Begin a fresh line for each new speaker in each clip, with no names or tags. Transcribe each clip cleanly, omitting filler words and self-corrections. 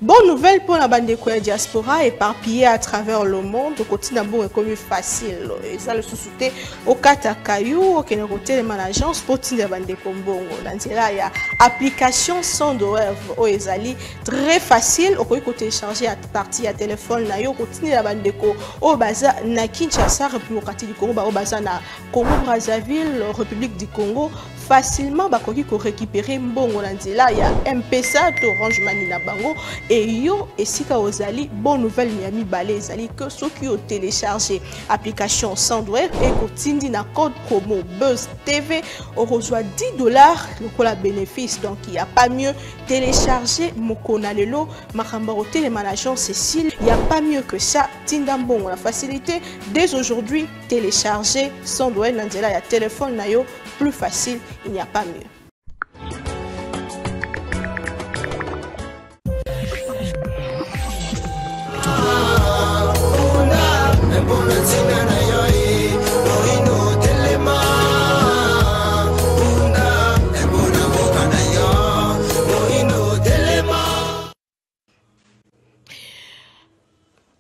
Bonne nouvelle pour la bande de diaspora éparpillée à travers le monde. Au quotidien, bon, est comme facile. Et ça, le sous-souté au Katakayou, au Kénéroté, les managers, pour la bande de Kombongo. Dans là, il y a application sans web au Ezali. Très facile. Au côté télécharger à partir à téléphone, na yo, quotidien la bande de Ko, au Baza, na Kinshasa, République du Congo, au Baza, na Congo-Brazzaville, République du Congo. Facilement bakoki ko récupérer mbongo na nzela ya M-Pesa to Orange Money na bango et yo esika ozali bonne nouvelle miami balé ezali que ceux qui ont téléchargé application Sandwave et kotindi na code promo Buzz TV on reçoit $10 le la bénéfice donc il y a pas mieux télécharger mokona lelo makamba au télémanager Cécile il y a pas mieux que ça tinda mbongo la facilité dès aujourd'hui télécharger Sandwave na nzela ya téléphone na yo plus facile, il n'y a pas mieux.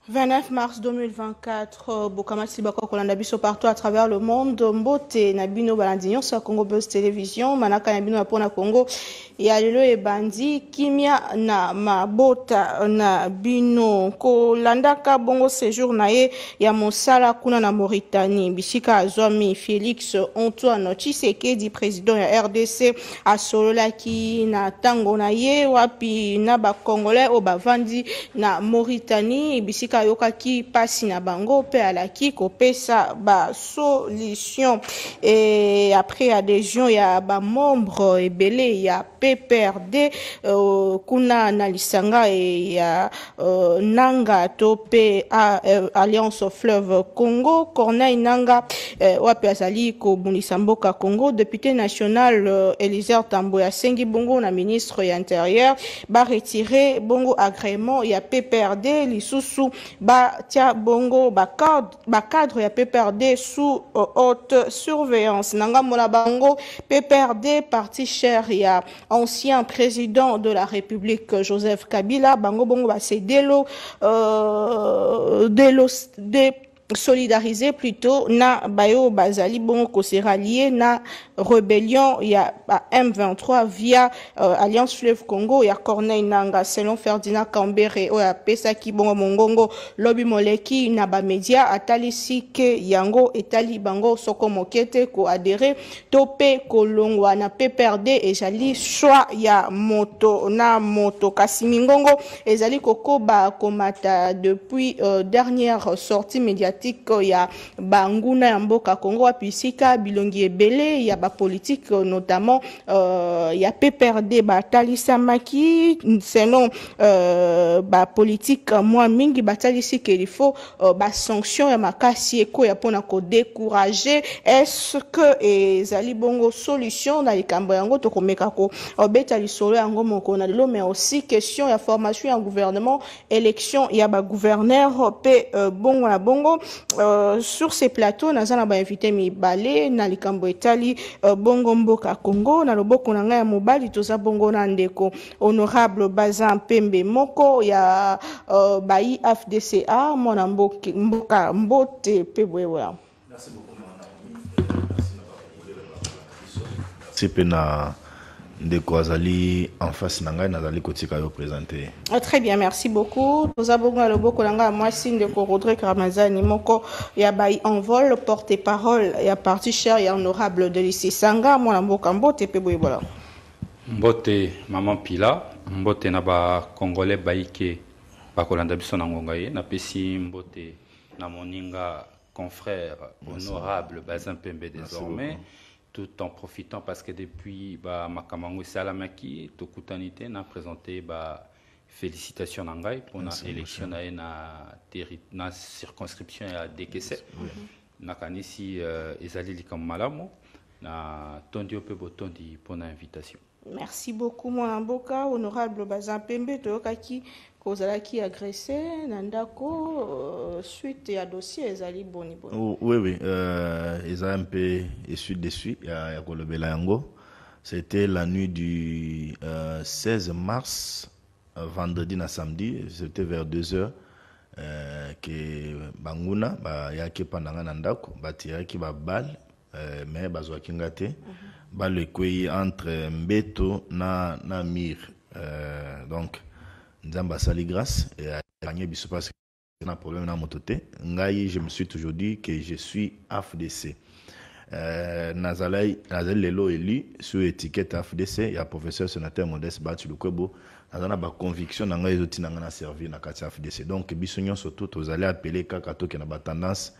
« 29 mars 2024, Bokamati Bako Kolanda Biso partout à travers le monde. Mbote Nabino Balandignon sur Congo Buzz Télévision. Manaka Nabino Apona Congo. Yalelo e bandi kimia na mabota na bino kolandaka bongo séjour na ye ya mosala kuna na Mauritanie. Bisika Azwami Félix Antoine Tshisekedi président ya RDC asololaki na tango na ye wapi na ba Congolais o bavandi na Mauritanie. Bisika yokaki pasi na bango pe alaki kopesa ba solution et après adhésion ya ba membre ebele ya PPRD kuna na lisanga ya nanga tope Alliance Fleuve Congo Corneille Nanga wapi azali ko bunisa mboka Congo député national Élisère Tamboya Sengi bongo na ministre ya intérieur ba retirer bongo agrément ya PPRD lisusu ba tia bongo ba cadre ya PPRD sous haute surveillance nanga mona bango PPRD parti cher ya ancien président de la République Joseph Kabila bango bongo ba c'est solidariser plutôt na bayo bazali bongo ko sera lié na rébellion il y a M23 via Alliance Fleuve Congo ya Corneille Nanga selon Ferdinand Kambere o ya pesa ki bongo mongongo lobby moleki na ba média atalisi ke yango etali bango soko mokete ko adhérer topé kolongwa na PPRD ezali choix ya moto na moto kasimingongo ezali koko ba komata depuis dernière sortie médiatique ya banguna ya mboka Congo apisika bilongi ebele ya ba politique notamment ya PPRD batalisa maki selon ba politique moi mingi batalisi que il faut ba sanction ya makasi eko ya pona ko décourager est-ce que ezali bongo solution na likambo yango to komeka ko beta lisolo yango moko na lelo mais aussi question ya formation ya gouvernement élection ya ba gouverneur pe bongo na bongo sur ces plateaux nazana ba invité mibale na likambo etali bongo mboka Congo na loboko na ngai ya mobali toza bongo na ndeko honorable Bazin Pembe moko ya bayi FDCA mona mboka mbote pe bwewa.
Merci beaucoup c'est pena ndeko azali en face nanga nazali kotika yo présenter.
Très bien, merci beaucoup. Nous avons le beaucoup langa moi signe de Rodrigue Ramazani moko ya bai envol porte-parole ya parti cher ya honorable de lycée Sanga moi mboka mbote pe boyebola.
Mbote maman Pila, mbote na ba congolais baike ba kolanda biso na ngonga ye na pesi mbote na moninga confrère honorable Bazin Pembe désormais. Tout en profitant parce que depuis Makamango Salamaki, Tokutanite n'a présenté félicitations Nangai pour l'élection na circonscription à Dekese. Nakanisi Ezali Likam Malamo, na Tondi Opebotondi pour l'invitation.
Merci beaucoup, mon Mboka, honorable Bazin Pembe, Tokaki, Kozalaki agressé, Nandako, suite à dossier, Ezali Boni.
Oui, ils ont un peu issu dessus, il y a Kolobela Yango. C'était la nuit du 16 mars vendredi na samedi, c'était vers 2h. Que banguna yaki pandanga na ndako batiraki ba balle mais bazwaki ngate balle kwei entre mbeto na mur donc nzamba sali grâce et gagné biso parce que na problème na mototé ngai je me suis toujours dit que je suis AFDC nazali lelo élu sur étiquette AFDC il y a professeur sénateur Modeste Batu Lukwebo nazana ba conviction na ngai ezoti na nga na servir na kati AFDC donc biso nyonso tout ozali appeler kaka to ke na ba tendance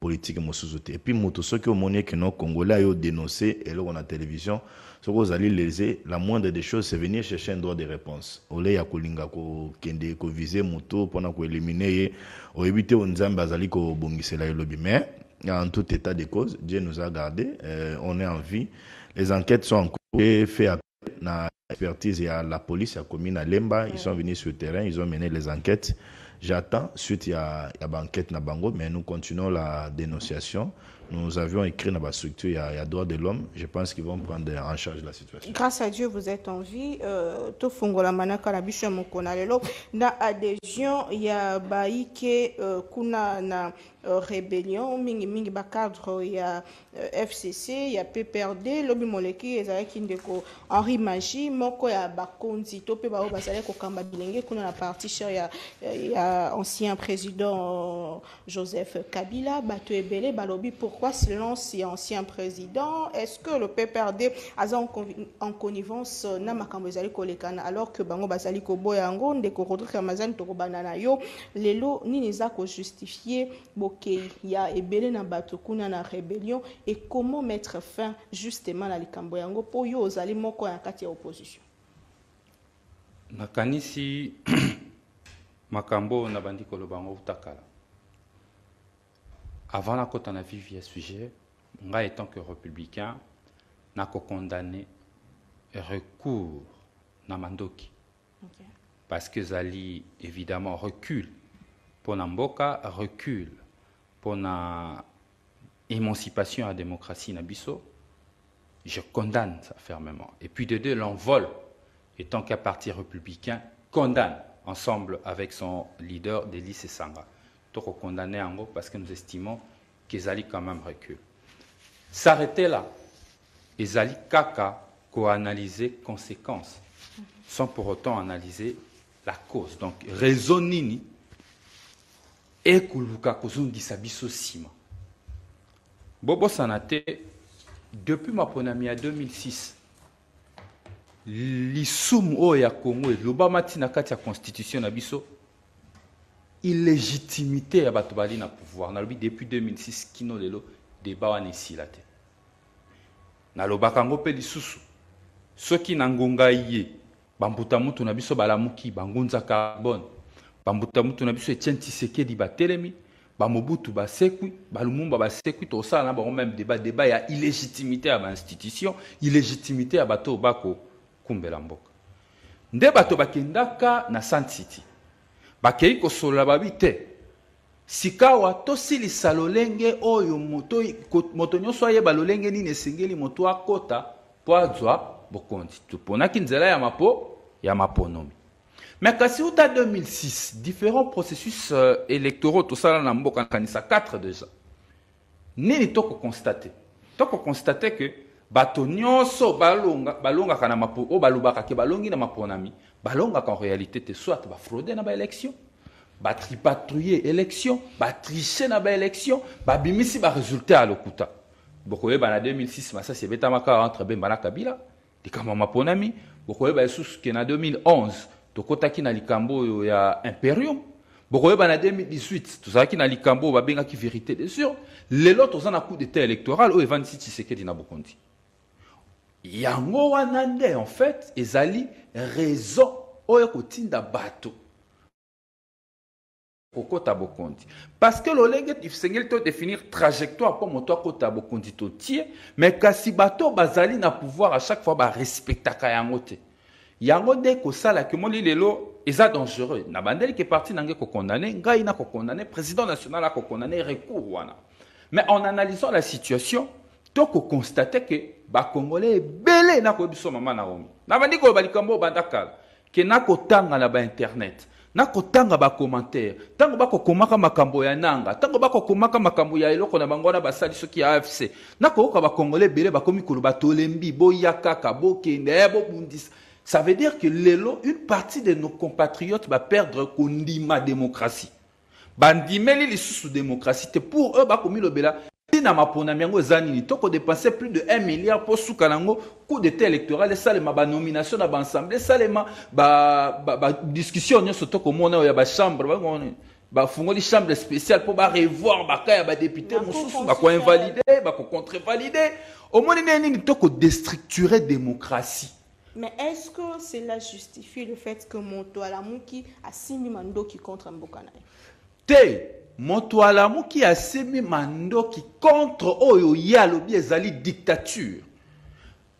politique mosusu te et puis moto soki omoni que nos Congolais yo dénoncer et là on a télévision ce que vous allez léser la moindre des choses c'est venir chercher un droit de réponse ole ya kolinga ko kende ko viser moto pona ko éliminer o éviter onzamba azali ko bongisela elobi mais en tout état de cause Dieu nous a gardé on est en vie les enquêtes sont en cours et fait appel na expertise à la police à commune à Lemba ils sont venus sur le terrain ils ont mené les enquêtes j'attends suite il y a enquête na bango mais nous continuons la dénonciation nous avions écrit dans la structure il y a droit de l'homme je pense qu'ils vont prendre en charge la situation
grâce à Dieu vous êtes en vie to fongola manaka na bisho mokona lelo na adhésion il y a baike kuna na rébellion mingi ba cadre il y a FCC il y a PPRD lobi moleki ezalaki ndeko Henri Magie moko ya bakonzi to pe ba bazali ko kamba bilenge kuna na parti cher il y a ancien président Joseph Kabila bato ebele balobi pourquoi silence et ancien président est-ce que le PPRD a en connivence na makambo ezali kolekana alors que bango bazali ko boya ngo ndeko Rodrigue Ramazani to ko banana yo lelo nini za ko justifier il y a ebele na bato kuna na rébellion et comment mettre fin justement à likambo yango po yo ozali moko ya kati ya opposition
nakanisi makambo na bandi kolobango utakala avant la kota na vivre sujet nga étant que républicain na ko condamner recours na mandoki parce que zali évidemment recul pour Namboka recul pour la émancipation à la démocratie Nabiso, je condamne ça fermement. Et puis de deux, l'envol, étant qu'un parti républicain, condamne ensemble avec son leader Delis Sanga. Donc on condamne en gros parce que nous estimons qu'ils allaient quand même recul. S'arrêter là, ils allaient kaka co-analyser conséquences, sans pour autant analyser la cause. Donc raisonnini. Et kuluka kozungisa biso sima. Bobo Sanate, depuis ma ponami à 2006, l'issum o ya Congo et l'Obama tina kati ya constitution na biso, illégitimité ya bato bali na pouvoir. Na lobi depuis 2006 kino lelo débat wana esilate. Na lobaka ngo pe lisusu. Soki na ngonga ye, bambuta mutu na biso balamuki bangunza carbone. Bambuta mutu na biso Etienne Tshisekedi batelemi bamobutu basekwi balumumba basekwi to ça na ba même débat ya illégitimité à l'institution illégitimité à bato bako kumbela mboka nde bato bakendaka na Sun City bakei ko sola babite sikawa to silisa lolenge oyo moto nyonso ayeba lolenge nini esengeli moto akota po azwa bokondi toponaki nzela ya maponomi. Mais quand c'est au 2006, différents processus électoraux, tout ça, on a 4 déjà. Nini toko constater. Toko constater que batonyo so balonga kana mapo o balubaka ke balongi na maponami. Balonga qu'en réalité te soit ba frauder na ba élection, ba tripatouiller élection, ba tricher na ba élection, ba bimisi ba résultat à lokuta. Bokoye ba na 2006 ça c'est betamaka entre Bemba na Kabila, de kama maponami, bokoye ba sous que na 2011 tokotaki na likambo ya Imperium bokoye ba na 2018 tozaki na likambo babenga ki vérité des sûr les autres ont un coup d'état électoral au Evan Tshisekedi na Bokondi yango wana nde en fait ezali raison oyo kotinda bato kokota Bokondi parce que l'olenge ifsengeli to définir trajectoire pour moto akota Bokondi to tie mais kasi bato bazali na pouvoir à chaque fois ba respectaka yango te yango de ko sala que moli lelo eza dangereux na bandeli qui est parti nangé ko condamner ngai na ko condamner président national a ko condamner recours wana mais en analysant la situation to ko constater que ba congolais belé na ko biso mama na omi na bandi ko balikambo bandakala que nakotanga na ba internet, nakotanga ba commentaire, tango bako komaka makambo ya nanga, tango bako komaka makambo ya eloko na bango na basali soki ya AFC, nakoka ba congolais belé ba komi koloba tolembi, boya kaka, bokende, bo bundis. Ça veut dire que lelo, une partie de nos compatriotes va perdre kondima démocratie. Bandimeli li sous démocratie, pour eux ba komi lobela. Na mapona miango zanini toko dépenser plus de 1 milliard pour soukanango coup d'état électoral salema ba nomination na ba assemblée salema ba discussion nyo toko mona ya ba chambre ba fungoli chambre spéciale pour ba revoir ba kaya ba député mususu ba ko invalider ba ko contre-valider au moins nini toko déstructurer démocratie.
Mais est-ce que cela justifie le fait que Moto Alamuki a simi mandoki contre Mbokana?
Moto Alamuki a semi mandoki contre oyo ya lobi ezali dictature.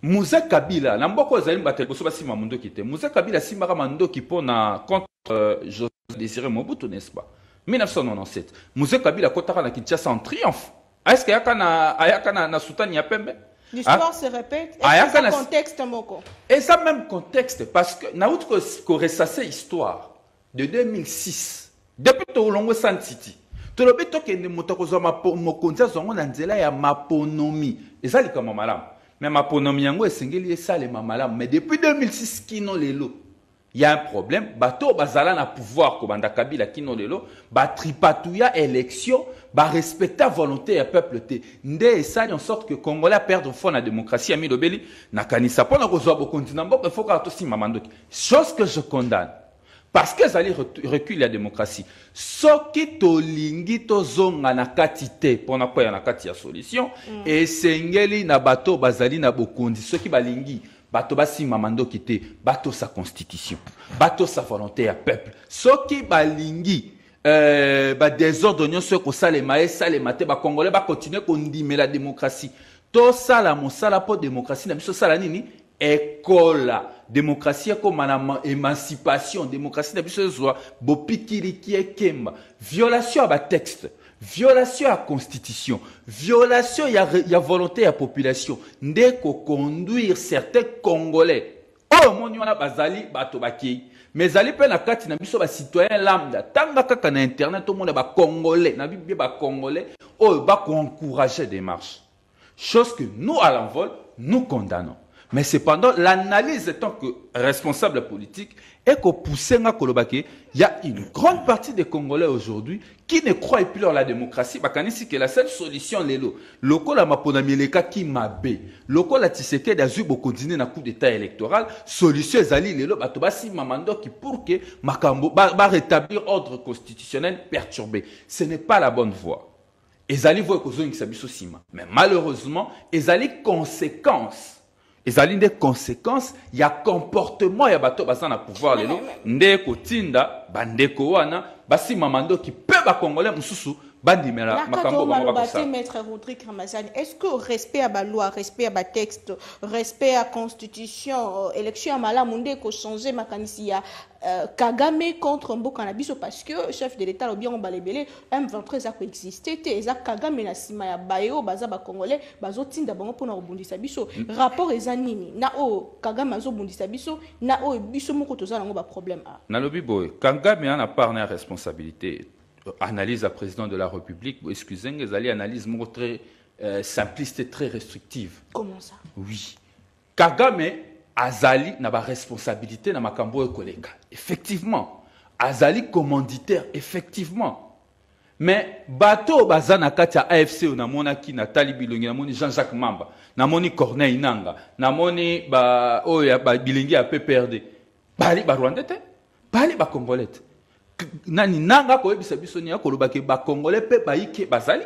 Moussa Kabila, namboko ezali batel boso ba sima mandoki te. Moussa Kabila simaka mandoki pona contre José Désiré Mobutu, n'est-ce pas? 1997. Moussa Kabila kotaka na Kinshasa en triomphe. Est-ce qu'il y a na Soutani ya Pembe?
L'histoire se répète. Est-ce que c'est contexte moko? Et
ça même contexte parce que na outre ko ressassé histoire de 2006 depuis to longo San City. Tolobi tokende moto kozwa mokonzi azongo na nzela ya maponomi ezali kama malamu mais maponomi yango esengeli esalema malamu mais depuis 2006 kino lelo il y a un problème bato bazala na pouvoir ko banda Kabila kino lelo ba tripatouya élection ba respecter volonté ya peuple te nde esali en sorte que Congolais perdre foi na démocratie ami lobeli na kanisa pona kozwa bokonzi na mboka faut ka to sima mandoki chose que je condamne. Parce que ça recule la démocratie. Soki tolingi tozonga na katite pona kwa ya na kati ya solution et sengeli na bato bazali na bokondi soki balingi bato basima mandoki te bato sa constitution bato sa volonté ya peuple soki balingi ba désordre nyonso ko salema te ba congolais ba continuer ko ndimela la démocratie to sala mosala po démocratie na biso sala nini école démocratie comme émancipation démocratie na biso zo bopikiriki ekemba violation à texte violation à constitution violation ya volonté ya population ndeko conduire certains congolais oh moni wana bazali bato baki mais ali pe na kati na biso ba citoyen lambda tanga kaka na internet tout monde ba congolais na bibi ba congolais oh ba ko encourager des marches chose que nous à l'envol nous condamnons. Mais cependant, l'analyse étant que responsable politique est que pousser il y a une grande partie des Congolais aujourd'hui qui ne croient plus en la démocratie. Bakanisi que la seule solution est là. Loko la maponamieleka qui m'a bé. Loko la tiseke d'azu continuer na coup d'état électoral. Solution ezali lelo batobasi mamando qui pour que makambo ba rétablir ordre constitutionnel perturbé. Ce n'est pas la bonne voie. Ezali voie ko zongi sabiso sima. Mais malheureusement, ezali conséquences. Et ça a des conséquences, il y a comportement, il y a bateau basana pouvoir lelo, ndeko tinda, bandeko wana, basi mamando qui peut ba congolais mususu, bandi mera makambo ba ça.
Maître Rodrigue Ramazani, est-ce que respect à la loi, respect à la texte, respect à la constitution, élection à malamunde ko changer makanisi ya Kagame contre Mbokana biso parce que chef de l'état bien balebele M23 a coexisté te eza Kagame na sima ya bayo baza ba congolais bazo tinda bango pona obundisa biso rapport eza nini na o Kagame azo bundisa biso na o biso moko tozala ngo ba problème a
na lobi boy Kagame a part na responsabilité analyse à président de la République excusez-moi ezali analyse moko très simpliste et très restrictive.
Comment ça?
Oui Kagame Azali n'a pas responsabilité dans makambo koleka. Effectivement, Azali commanditaire effectivement. Mais bateau bazana katia AFC na mona ki Nathalie Bilongi na moni Jean-Jacques Mamba, na moni Corneille Nanga, na moni ba oya ba Bilongi a PPRD. Bali ba Rwanda te, bali ba Congolais. Nani nanga ko yebisa biso ni akoloba ke ba Congolais pe ba ike bazali.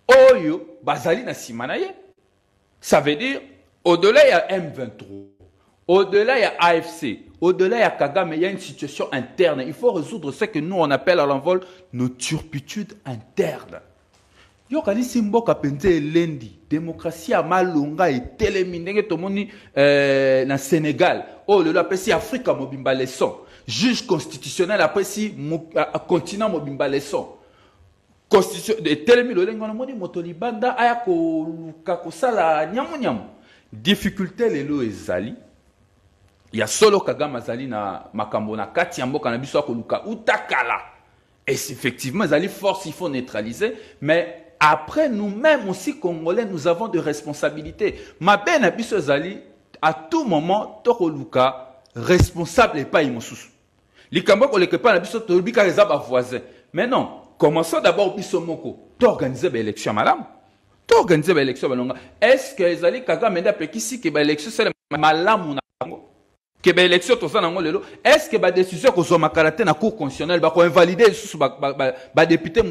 Oyo bazali na simana ye. Ça veut dire au-delà il y a M23. Au-delà, il y a AFC. Au-delà, il y a Kagame. Il y a une situation interne. Il faut résoudre ce que nous, on appelle à l'envol nos turpitudes internes. Yokani Simboka Pente Lendi. Démocratie à Malunga et Télémine. Tomoni na Sénégal. Oh, le appelle Afrique à Mobimba Lesson. Juge constitutionnel après si continent Mobimba Lesson. Constitution de Télémine. Le lengo na moni motolibanda ayako kakosala nyamu nyamu. Difficulté les lois ezali.
ya solo Kagame azali na makambo na kati ya mboka na biso akoluka utakala. Et effectivement, les forces, il faut neutraliser. Mais après, nous-mêmes aussi, Congolais, nous avons des responsabilités. Ma ben abisso zali, à tout moment, Tokoluka, responsable et pas imosous. Les Cambodges, on les pas abisso, Tolubika, les abats voisins. Mais non, commençons d'abord au Moko. T'organiser l'élection, madame. T'organiser l'élection, madame. Est-ce que les alliés Kagame m'a dit que l'élection, c'est madame ou que l'élection est-ce que la décision que soit caractère na cour constitutionnelle va invalider les députés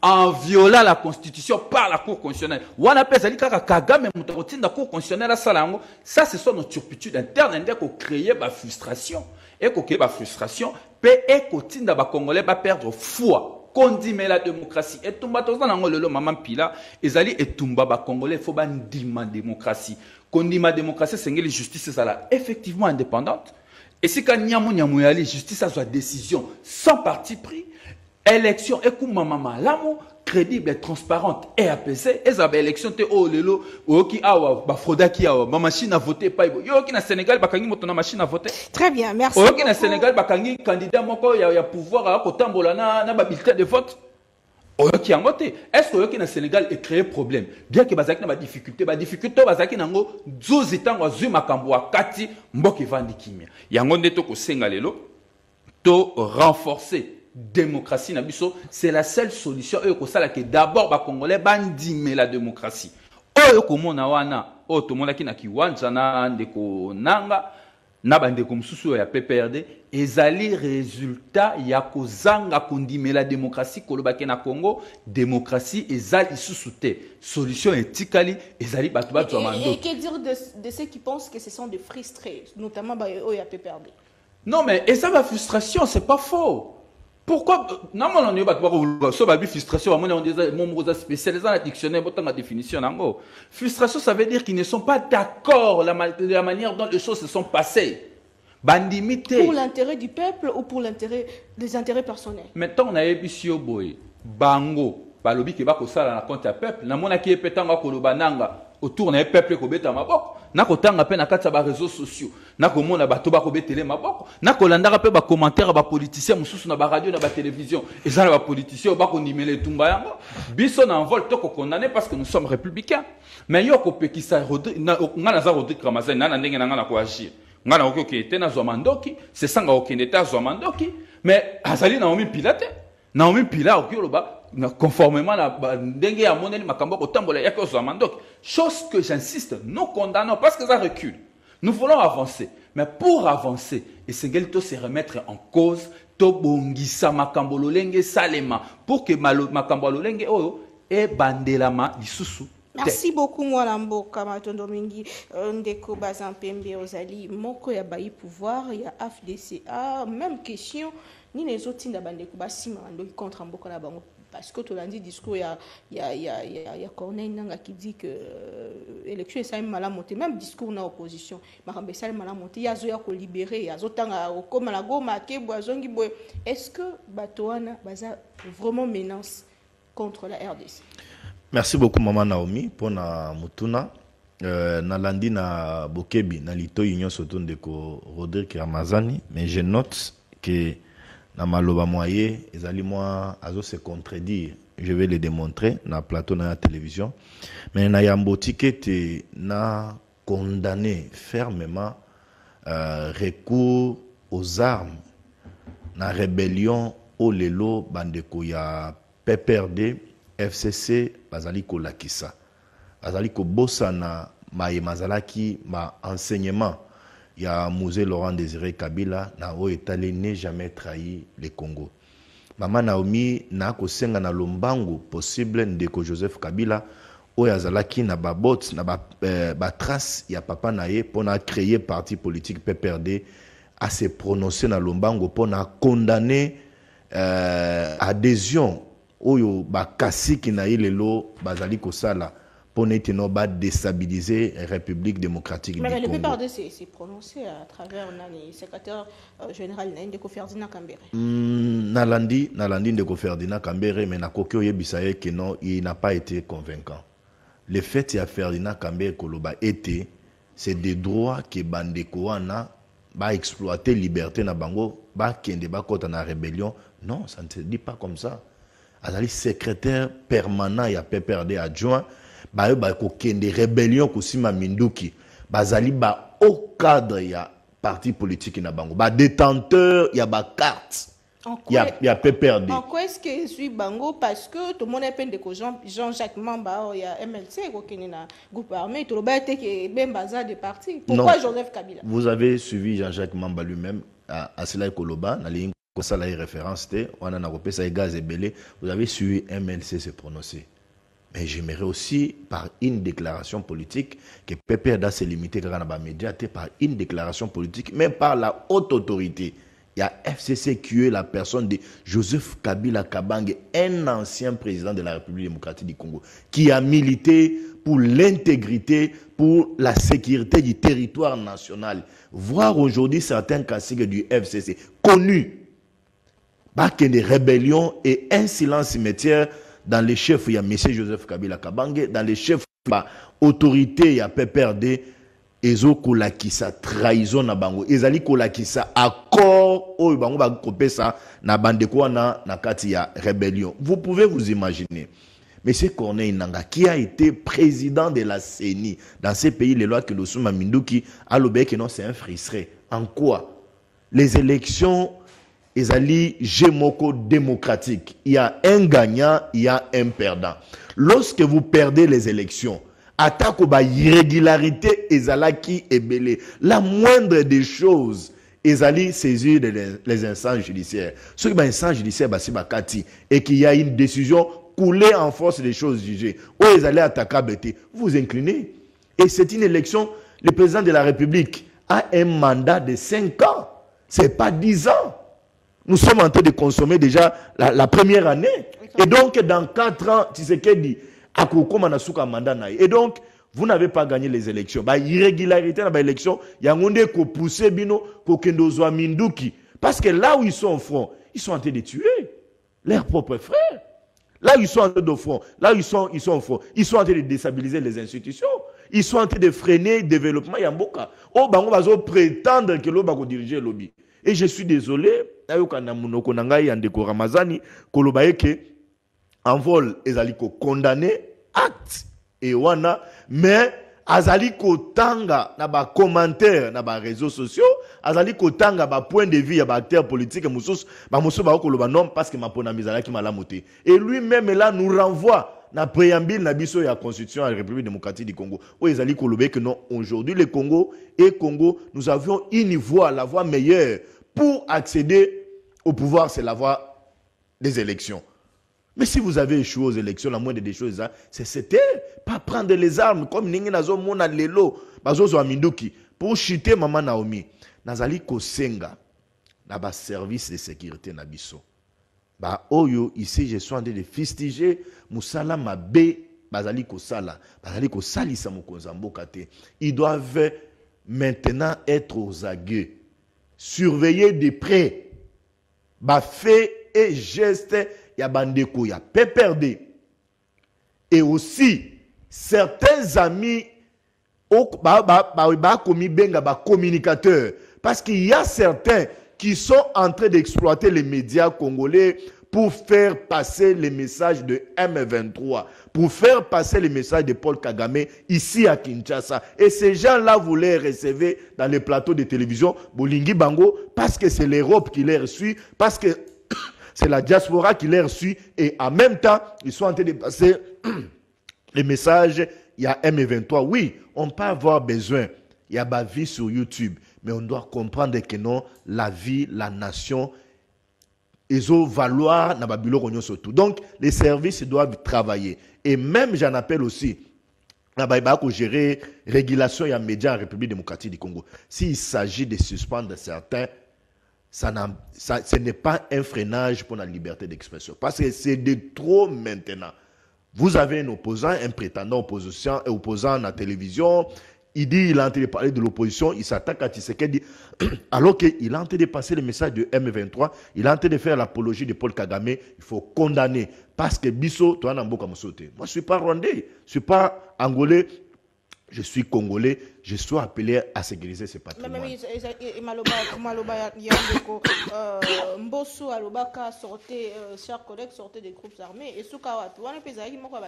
en violant la constitution par la cour constitutionnelle ou on appelle ça Kagame la cour constitutionnelle ça ce sont nos turpitudes internes qui créer la frustration et que la frustration peut écouter les Congolais perdre foi condamner la démocratie et tout le maman pila ezali et tumba ba Congolais faut bandima démocratie Kondima démocratie, c'est que la justice est effectivement indépendante. Et si quand la justice a sa décision sans parti pris, élection et maman l'amour crédible, transparente et apaisée, et ça élection te oh lelo oh qui awa ba froda qui awa ma machine à voter pas yo qui na Sénégal ba kangi motona machine à voter.
Très bien, merci.
Oh qui na Sénégal ba kangi candidat moko ya pouvoir à kotambola na ba bulletin de vote. Qui a voté. Est-ce que le Sénégal est créé problème? Bien que bazaki na difficulté bazaki nango 12 ans wa zuma kambwa kati mboki vandi kimia. Yango ndeto ko senga lelo to renforcer démocratie na biso, c'est la seule solution ko sala que d'abord ba congolais bandime la démocratie. Oyo ko mona wana, o to mona kina kiwanja na ndeko nanga na bandeko mususu ya PPRD ezali résultat ya kozanga kondime la démocratie kolobake na Congo démocratie ezali susute solution etikali ezali batu batu ya mando.
Et que dire de ceux qui pensent que ce sont des frustrés notamment ya PPRD?
Non mais et ça va frustration c'est pas faux. Pourquoi non on y va so ba frustration on dit mon spécialisé dans le dictionnaire botant la définition nango. Frustration ça veut dire qu'ils ne sont pas d'accord la manière dont les choses se sont passées. Bandimité.
Pour l'intérêt du peuple ou pour les intérêts personnels.
Maintenant on a ebisio boy bango balobi ke ba ko sala na compte ya peuple na mona ki epetanga ko lobananga autour na peuple ko beta maboko na ko tanga pe na kati ba réseaux sociaux na ko mona bato ba ko betele maboko na ko landaka pe ba commentaire ba politiciens mususu na ba radio na ba télévision et ça na ba politiciens ba ko ndimele tumba yango biso na envol to ko condamner parce que nous sommes républicains mais yo ko pekisa ngana za Rodrigue Ramazani na ndenge na ngana ko agir ngana okoki ete na zomandoki c'est sanga okende ta zomandoki mais azali na omi pilate Naomi Pila okoloba conformément à ndenge ya moneli makambo ko tambola ya ko zomandoki chose que j'insiste nous condamnons parce que ça recule nous voulons avancer mais pour avancer et Sengelto se remettre en cause to bongisa makambo lolenge salema pour que makambo lolenge oyo e bandelama lisusu.
Merci beaucoup Mwalambo Kamatondo Mingi Ndeko Bazampembe Ozali Moko ya bayi pouvoir ya FDCA même question ni les autres na bandeko basima ndoki contre Mboka na bango parce que tu l'as dit discours ya Corneille Nanga qui dit que élection ça mala monter même discours na opposition makambe ça mala monter ya zoya ko libérer ya zotanga okoma la goma ke boazongi boy est-ce que batoana baza vraiment menace contre la RDC?
Merci beaucoup Maman Naomi pour na mutuna nalandi na bokebi na lito union soto ndeko Rodrigue Ramazani mais je note que na maloba moye ezali moi azo se contredire je vais le démontrer na plateau na la télévision mais na yamboti kete na condamné fermement recours aux armes na rébellion au lelo bandeko ya PPRD FCC bazali ko lakisa bazali ko bosana maye mazalaki ma enseignement ya Musée Laurent Désiré Kabila na o étalé n'est jamais trahi le Congo. Maman Naomi na ko senga na lombangu possible ndeko Joseph Kabila o yazalaki na babot na ba trace ya papa na ye pour na créer parti politique PPRD à se prononcer na lombangu pour na condamner adhésion oyo bakasi ki na ilelo bazali kosala pour netino ba déstabiliser République démocratique du Congo.
Mais le PPRD s'est prononcé à travers le secrétaire général Ndeko Ferdinand Kambere.
Nalandi Ndeko Ferdinand Kambere mais na kokyo yebisaye que non il n'a pas été convaincant. Le fait ya Ferdinand Kambere koloba était c'est des droits que bandeko wana ba exploiter liberté na bango, ba kende ba kota na rébellion. Non, ça ne se dit pas comme ça. Azali secrétaire permanent ya PPRD adjoint, ba ko kende rébellion kusima minduki. Bazali ba au cadre ya parti politique na bango. Ba détenteur ya ba carte. Il y a PPRD.
En quoi est-ce que je suis bango? Parce que tout le monde est plein de Jean-Jacques Mamba, il y a MLC, qui est un groupe armé, tout le monde est bien bazar de parti. Pourquoi non. Joseph Kabila?
Vous avez suivi Jean-Jacques Mamba lui-même à Sela Koloba, dans les ça la référence, on a repéré ça gaz et belé. Vous avez suivi MLC se prononcer. Mais j'aimerais aussi, par une déclaration politique, que PPRD s'est limité à la média, par une déclaration politique, même par la haute autorité. Il y a FCC qui est la personne de Joseph Kabila Kabange, un ancien président de la République démocratique du Congo, qui a milité pour l'intégrité, pour la sécurité du territoire national. Voir aujourd'hui certains caciques du FCC connus, qu'il y a des rébellions et un silence cimetière dans les chefs, il y a M. Joseph Kabila Kabange, dans les chefs, il y a autorité, il y a PPRD, ezo kolakisa trahison na bango ezali kolakisa accord oyo bango ba kopesa na bandeko na kati ya rébellion. Vous pouvez vous imaginer Monsieur Corneille Nangaa, qui a été président de la CENI dans ces pays, les lois que le Souma Minduki a l'obé que non, c'est un frustré. En quoi? Les élections, ezali gémoko démocratique. Il y a un gagnant, il y a un perdant. Lorsque vous perdez les élections, attaque ba irrégularité ezalaki ebele. La moindre des choses, ezali saisir les instances judiciaires. Ce qui est instance judiciaire basi bakati et qu'il y a une décision coulée en force des choses jugées. Où ezali attaquabilité, vous vous inclinez. Et c'est une élection, le président de la République a un mandat de 5 ans. C'est pas 10 ans. Nous sommes en train de consommer déjà la première année. Et donc, dans 4 ans, Tshisekedi et donc, vous n'avez pas gagné les élections. Bah, irrégularité dans l'élection, il y a un monde qui pousse Bino, qui Minduki. Parce que là où ils sont au front, ils sont en train de tuer leurs propres frères. Là où ils sont en train de front, là où ils sont au front, ils sont en train de déstabiliser les institutions. Ils sont en train de freiner le développement Yamboka. Oh, bah, on va prétendre que l'on va diriger le lobby. Et je suis désolé, en vol, ezaliko condamné acte et wana, mais azaliko tanga na ba commentaire na ba réseaux sociaux, azaliko tanga ba point de vue ya ba acteurs politiques mususu ba koloba non parce que mapona mizalaki malamoté. Et lui-même là nous renvoie na préambule na biso ya constitution de la République démocratique du Congo. Où ezaliko lobé que non, aujourd'hui le Congo et Congo, nous avions une voie, la voie meilleure pour accéder au pouvoir, c'est la voie des élections. Mais si vous avez échoué aux élections, la moindre des choses, c'était pas prendre les armes comme Ningi Nazo Mona Lelo, Bazozo Aminduki, pour chuter Maman Naomi. Nazali Kosenga, na service de sécurité Nabiso. Ba Oyo, ici, je suis en train de fustiger Moussala Mabe, Bazali Kosala, Bazali Kosali Samukozambo Kate. Ils doivent maintenant être aux aguets, surveiller de près, ba fait et gestes. Il y a Bandeko, il y a PPRD. Et aussi, certains amis communicateurs. Parce qu'il y a certains qui sont en train d'exploiter les médias congolais pour faire passer les messages de M23, pour faire passer les messages de Paul Kagame ici à Kinshasa. Et ces gens-là, vous les recevez dans les plateaux de télévision, Bolingi Bango, parce que c'est l'Europe qui les reçoit, parce que c'est la diaspora qui les reçu et en même temps, ils sont en train de passer les messages. Il y a M23. Oui, on peut avoir besoin. Il y a ma vie sur YouTube. Mais on doit comprendre que non, la vie, la nation, ils ont valoir dans Babylone surtout. Donc, les services doivent travailler. Et même, j'en appelle aussi, pour gérer régulation et médias en République démocratique du Congo. S'il s'agit de suspendre certains, ce n'est pas un freinage pour la liberté d'expression. Parce que c'est de trop maintenant. Vous avez un opposant, un prétendant opposant à la télévision. Il dit, il est en train de parler de l'opposition. Il s'attaque à Tshisekedi. Alors qu'il est en train de passer le message de M23. Il est en train de faire l'apologie de Paul Kagame. Il faut condamner. Parce que Bisso, toi, moi, je ne suis pas rwandais. Je ne suis pas angolais. je suis congolais, je suis appelé à sécuriser ce patrimoine.
Mbosso Alobaka sortait, chers collègues, sortait des groupes armés. Et Soukawat,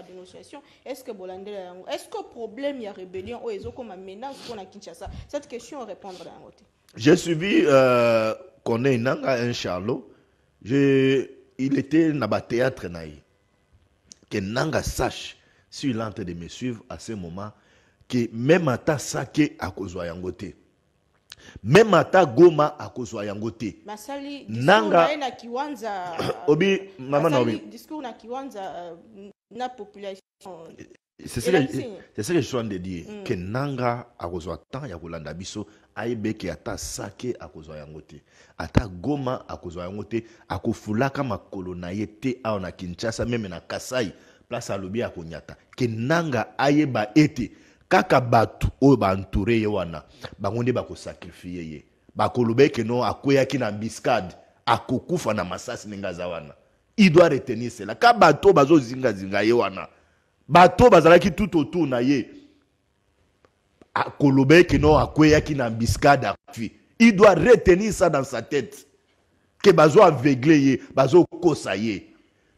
dénonciation. Est-ce que Bolandela, est-ce que problème il y a rébellion ou est-ce qu'on menace pour la Kinshasa? Cette question on répondre dans la côté.
J'ai suivi qu'on est un Charlot. Il était dans le théâtre naï. Que Nanga sache, s'il est en train de me suivre à ce moment, que même à ta sake à cause de Yangote. Même à ta goma à cause de Yangote.
Masali,
Nanga
na kiwanza.
Obi, maman Obi.
Discours na kiwanza na population.
C'est ce que je suis en train de dire. Que Nanga à cause de temps ya kolanda biso aibe ke ata sake à cause de Yangote. Ata goma à cause de Yangote. Akofulaka makolo na yete a na Kinshasa même na Kasai. Place à lobi à Konyata. Que Nanga ayeba ete. Kaka batu o ba entouré ye wana bangonde ba ko sacrifier ye ba kolobe ke no akoya ki na embuscade akokufa na masasi ninga wana. Il doit retenir cela. Ka bato bazo zinga ye wana bato bazalaki tout autour na ye akolobe ke no akoya ki na embuscade afi. Il doit retenir ça dans sa tête que bazo aveuglé ye bazo kosa ye.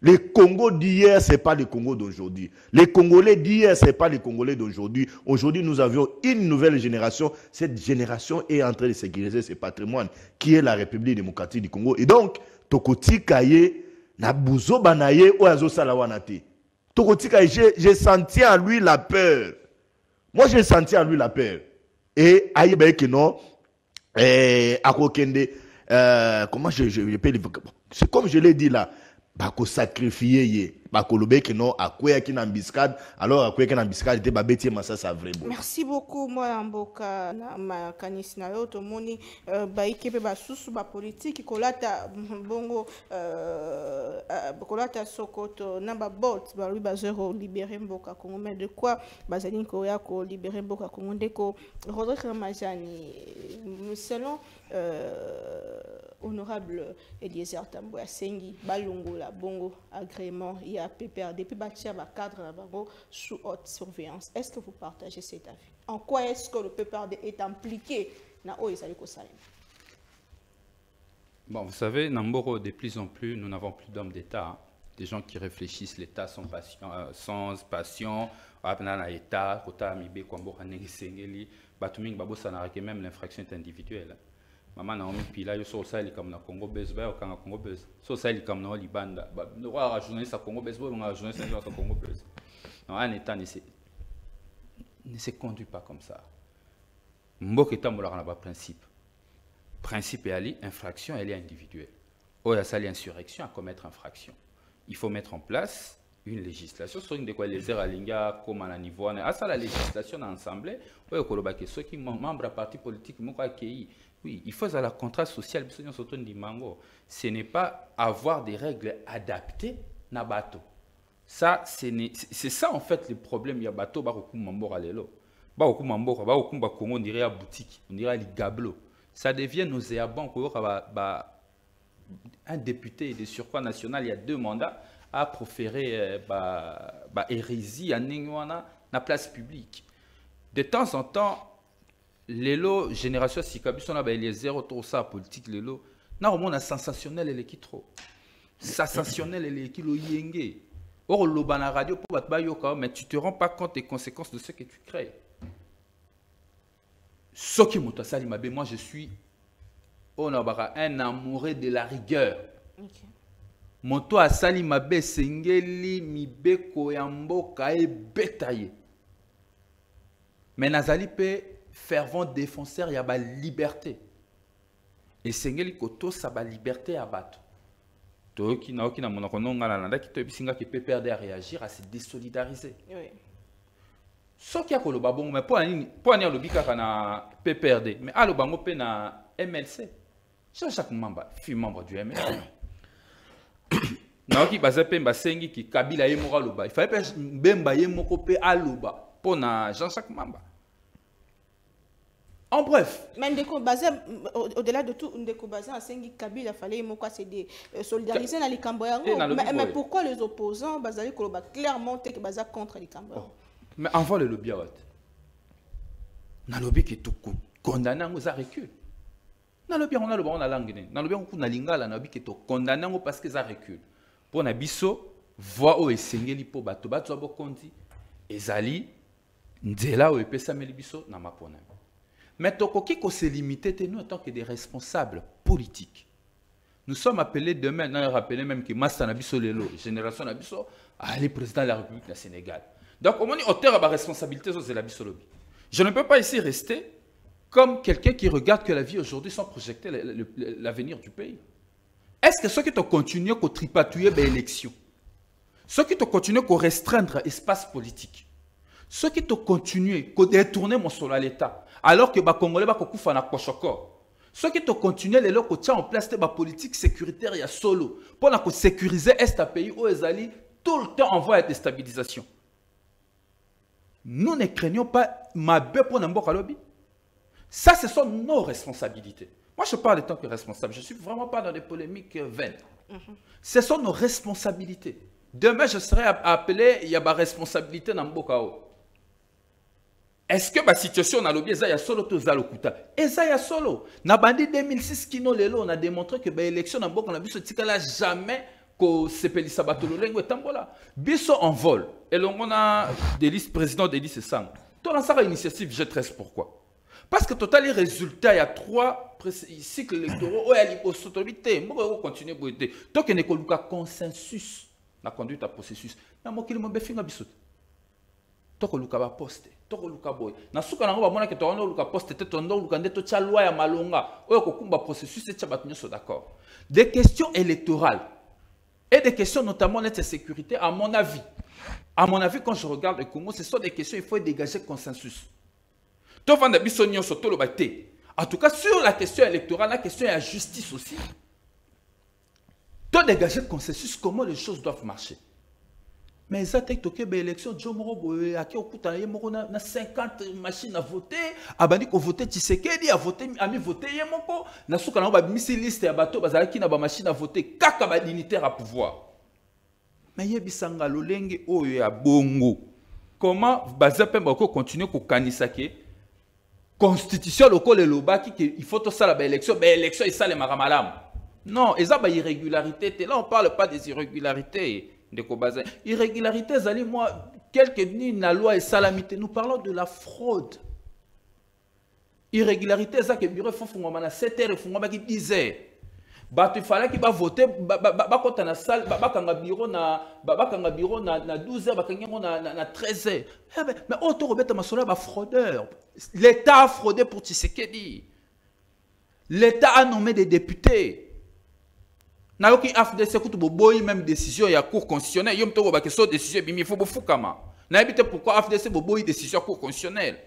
Le Congo d'hier, ce n'est pas le Congo d'aujourd'hui. Les Congolais d'hier, ce n'est pas les Congolais d'aujourd'hui. Aujourd'hui, nous avions une nouvelle génération. Cette génération est en train de sécuriser ce patrimoine qui est la République démocratique du Congo. Et donc, Tokoti Kaye, Nabuzo Banaye, Oazo Salawanate. Tokoti Kaye, j'ai senti en lui la peur. Moi, j'ai senti en lui la peur. Et Aïe Keno, Akokende, comment je peux dire, c'est comme je l'ai dit là. Bako sacrifier ye bako lobe que non akwea ki na embuscade alors akwea ki na embuscade te babeti massa ça vrai bon.
Merci beaucoup moi mboka na makanisi na yo tomoni baike pe basusu ba politique kolata bongo kolata sokoto na ba bot ba lui ba zéro libérer mboka Congo mais de quoi bazali ko ya ko libérer mboka Congo ndeko Rodrigue Ramazani selon honorable Eliezer Tambo Sengi Balongola Bongo agrément il y a PPR depuis bâtir ba cadre na bango sous haute surveillance. Est-ce que vous partagez cet avis? En quoi est-ce que le PPRD est impliqué na Oisali Kosalem?
Bon, vous savez, Namboro, de plus en plus, nous n'avons plus d'hommes d'État. Hein. Des gens qui réfléchissent l'État sans passion, l'État, même l'infraction est individuelle. Maman Naomi Pila, yo so sali comme na Congo Bezba, au Congo Bez. So sali comme na Libanda. Le roi a journaliste à Congo Bezba, on a journaliste à Congo Bez. Non, un État ne se conduit pas comme ça. Mbok État moulard n'a pas principe. Principe est ali, infraction, elle est individuelle. Oh, il y a sali insurrection à commettre infraction. Il faut mettre en place une législation sur une de quoi les Eralinga, comme à la niveau. À ça, la législation ensemble, oui, ceux qui sont membres du parti politique, oui, il faut la contrat social, ce n'est pas avoir des règles adaptées na bateau. Ça, c'est ça en fait le problème. Il y a bateau, on dirait à boutique, on dirait à gablo. Ça devient nauséabond. Un député de surcroît national, il y a 2 mandats, a proféré hérésie à la place publique. De temps en temps, les lots, génération Sikabi, on a les zéro trop ça politique, les lots. Non, on a sensationnel et qui trop. Sensationnel et qui lo yenge. Or, le ban radio pour battre bayoka, mais tu te rends pas compte des conséquences de ce que tu crées. Ce qui m'a sali mabe, moi je suis un amoureux de la rigueur. Okay. Moto a sali mabe sengeli mibeko yamboka e betaye. Mais nazali pe fervent défenseur ya ba liberté. Et sengeli koto sa ba liberté à battre. To ki na monoko nongala nanda ki to bisinga ki peut perdre à réagir, à se désolidariser. Oui. Ce qui a koloba bon mais pour ani lobika kana PPRD mais alo bango pe na MLC. Chaque membre fut membre du MLC. Na ki bazepe mbasengi ki Kabila ye moko loba. Il fallait pas mbemba ye moko pe aloba pour na Jean-Jacques Mamba. En bref.
Mais au-delà de tout, Ndeko Bazin a sengi Kabila fallait moko c'est de solidariser na likambo yango. Mais pourquoi les opposants bazali koloba clairement que baza contre likambo?
Mais avant le lobby
nalobi ke to condamner ngo za recul. Nalobi on a le bon na langue ne. Nalobi on na lingala nalobi ke to condamner ngo parce que ça recule. Pour na biso voix o esengeli po bato bato bokondi ezali nzela o epesa meli biso na mapona. Mais tokoki ko se limiter nous en tant que des responsables politiques. Nous sommes appelés demain, nous rappelons même que Massa Nabiso Lelo, génération Nabiso, aller président de la République du Sénégal. Donc, au moins, auteur a la responsabilité sur la Bissolobi. Je ne peux pas ici rester comme quelqu'un qui regarde que la vie aujourd'hui sans projeter l'avenir du pays. Est-ce que ceux qui ont continué à tripatouiller l'élection, ceux qui ont continué à restreindre l'espace politique, ceux qui ont continué à détourner mon sol à l'État, alors que les Congolais ont fait un cochocor, ceux qui ont continué les locaux en place de la politique sécuritaire, il y a solo, pour sécuriser ce pays où ils allaient tout le temps en voie de déstabilisation. Nous ne craignons pas ma bête pour n'importe lobby. Ça, ce sont nos responsabilités. Moi, je parle en tant que responsable. Je ne suis vraiment pas dans des polémiques vaines. Ce sont nos responsabilités. Demain, je serai appelé, il y a ma responsabilité dans Mbokao. Est-ce que la situation dans le lobby, il y a solo tout ça le kuta? Et ça, il y a solo. Dans bandi 2006, on a démontré que l'élection dans Mbokao, on a vu ce tika-là jamais que CPL Sabatolo Lengo et Tambola. Biso en vol. Et on a des listes présidents des listes sang. Tout dans ça, initiative G13, pourquoi? Parce que total, les résultats, il y a 3 cycles électoraux. Il y a l'autorité. On va continuer à boiter. Donc, il y a un consensus dans la conduite à processus. Mais moi, je vais faire un bisou. Donc, on va poster. Donc, on va boy. Na suka na ngoma que on va poster. Te tondo luka ndeto cha loi ya malonga. Oyo kokumba processus et cha batunyo so d'accord. Des questions électorales et des questions notamment de sécurité, à mon avis, quand je regarde le Congo, ce sont des questions, il faut dégager consensus. En tout cas, sur la question électorale, la question de la justice aussi, tu dégager consensus, comment les choses doivent marcher. Mais ça, tu as une élection, Joe Moro, il y a 50 machines à voter, abandi ko voter Tshisekedi, a voté, ami voté Yemoko, na souka na ba misi liste ya bato bazalaki na ba machine à voter, kaka ba dignitaire à pouvoir. Mais yebisanga lolenge oyo ya bongo. Comment bazape mbako continuer ko kanisa ke constitution loko le lobaki que il faut tout ça la élection, élection et ça les maramalam. Non, et ça ba irrégularité, là on parle pas des irrégularités. Irrégularité, moi, quelques dni na loi et salamité, nous parlons de la fraude. Irrégularité, c'est que le bureau faut fondre 7 heures, fondre 10 heures. Il fallait qu'il va voter, quand on a salle, kanga bureau na 12 heures, na 13 heures. Mais auto Robert Masola ba fraudeur. L'État a fraudé pour Tshisekedi. L'État a nommé des députés. Nayoki AFDC kutu boboyi même décision ya cour constitutionnelle yom to ba que so décision bimi faut bofukama na habite pourquoi AFDC boboyi décision cour constitutionnelle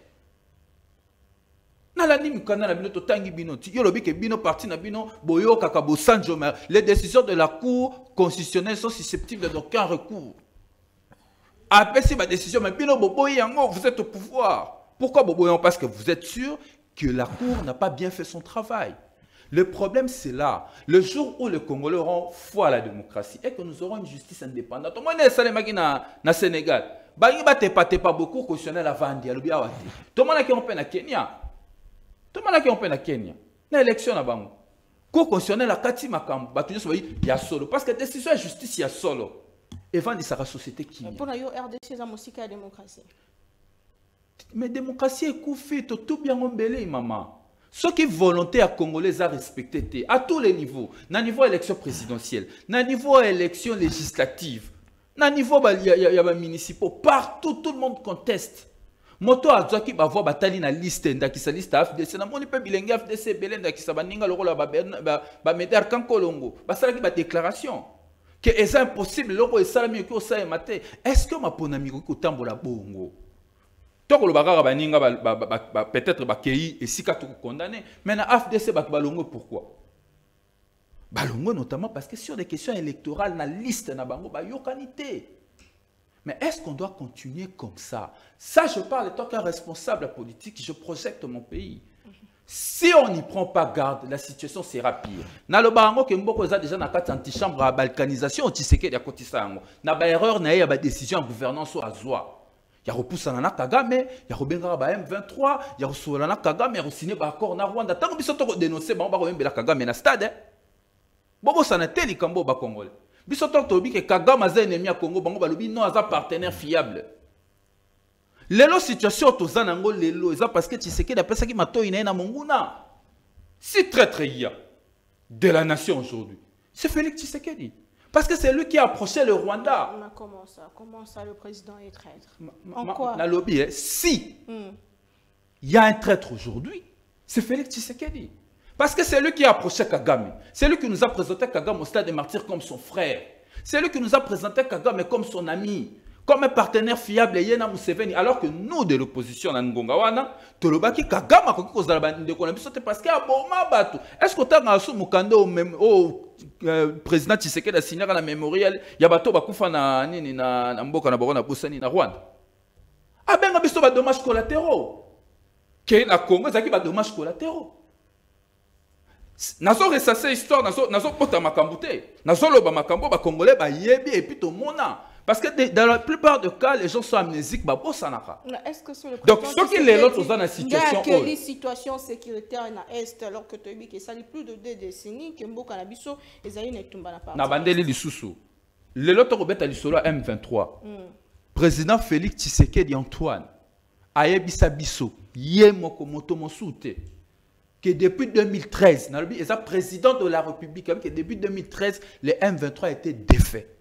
na la nim kana na bino to tangi bino ti yolobi ke bino parti na bino boyo kaka bo sanjo les décisions de la cour constitutionnelle sont susceptibles d'aucun recours. Après si ma décision mais bino boboyi yango vous êtes au pouvoir. Pourquoi boboyi? Parce que vous êtes sûr que la cour n'a pas bien fait son travail. Le problème, c'est là. Le jour où les Congolais auront foi à la démocratie et que nous aurons une justice indépendante. Moi, je suis au Sénégal. Il n'y a pas beaucoup de constitutionnels à vendre. Tout le monde qui est en peine à Kenya. Tout le monde qui est en peine à Kenya. Il y a une élection là-bas. Cour constitutionnelle à Kati Makam. Il y a solo. Parce que la décision de justice, il y a solo. Et vendre sa société qui.
Pour la RDC, c'est aussi la démocratie.
Mais la démocratie est coupée. Tout bien embellé, maman. Ce qui est volonté à Congolais à respecter à tous les niveaux, na niveau élection présidentielle, na niveau élection législative, na niveau municipaux, partout tout le monde conteste. Moto azaki ba voix batali na liste ndakisa liste AFDC na moni pe bilenge AFDC belenda ndakisa baninga lokola ba meder kankolongo basalaki ba déclaration que est impossible loko esalami ko sa emate. Est-ce que ma ponami ko tambola bongo? Peut-être bakei et si condamné. Mais na AFDC balongo pourquoi? Balongo notamment parce que sur des questions électorales, na liste na bango ba yokanité. Mais est-ce qu'on doit continuer comme ça? Ça, je parle en tant qu'un responsable politique, je projette mon pays. Si on n'y prend pas garde, la situation sera pire. Na lo bango ke mboko za déjà na kati antichambre à balkanisation, Tshisekedi a kotisa yango. Na ba erreur na ya ba décision en gouvernance au azwa. Il y a repoussana Kagame, il y a Robengara M23, il y a Solana Kagame, il y a signé un accord na Rwanda. Tant que bisoto dénoncer, on va remettre Kagame na stade. Bobo sana teli kambo ba Congolais. Bisoto tobi que Kagame a ennemi à Congo, bango ba lobi non a partenaire fiable. Lelo situation tozanango lelo, c'est parce que tu sais que la personne qui m'a toiné na monguna. Si traître il y a de la nation aujourd'hui, c'est Félix Tshisekedi. Parce que c'est lui qui a approché le Rwanda.
Mais comment ça le président est traître? En quoi?
Dans le lobby, si il y a un traître aujourd'hui, c'est Félix Tshisekedi. Parce que c'est lui qui a approché Kagame. C'est lui qui nous a présenté Kagame au stade des martyrs comme son frère. C'est lui qui nous a présenté Kagame comme son ami, comme un partenaire fiable, Yena Museveni. Alors que nous, de l'opposition, dans Ngongawana, Tolobaki Kagame a cause de la bande de Konabis, parce qu'il y a un bateau. Est-ce que tu as un Mukando au président Tshisekedi a signé dans la mémorial, il y a bateau Bakufa na Mboka na Borona Boussani na Rwanda. Ah ben, il y a des dommages collatéraux. Que la Congo, il y a des dommages collatéraux. Nazo ressassé histoire, nazo pota makambouté. Nazo loba makambo, ba Congolais, ba yebi, et puis tout le monde. Parce que dans la plupart des cas, les gens sont amnésiques.
Est-ce que c'est le
donc, ce qui est l'autre dans la situation.
Il y a une situation sécuritaire dans l'Est, alors que tu as dit que ça fait plus de 2 décennies que Mboka na biso ezali na tumba na parti.
Na bandeli lisusu. L'autre robeta lisolo M23. Président Félix Tshisekedi Antoine ayebisa biso ye moko moto mosute que depuis 2013, il est président de la République, que depuis 2013, le M23 a été défait.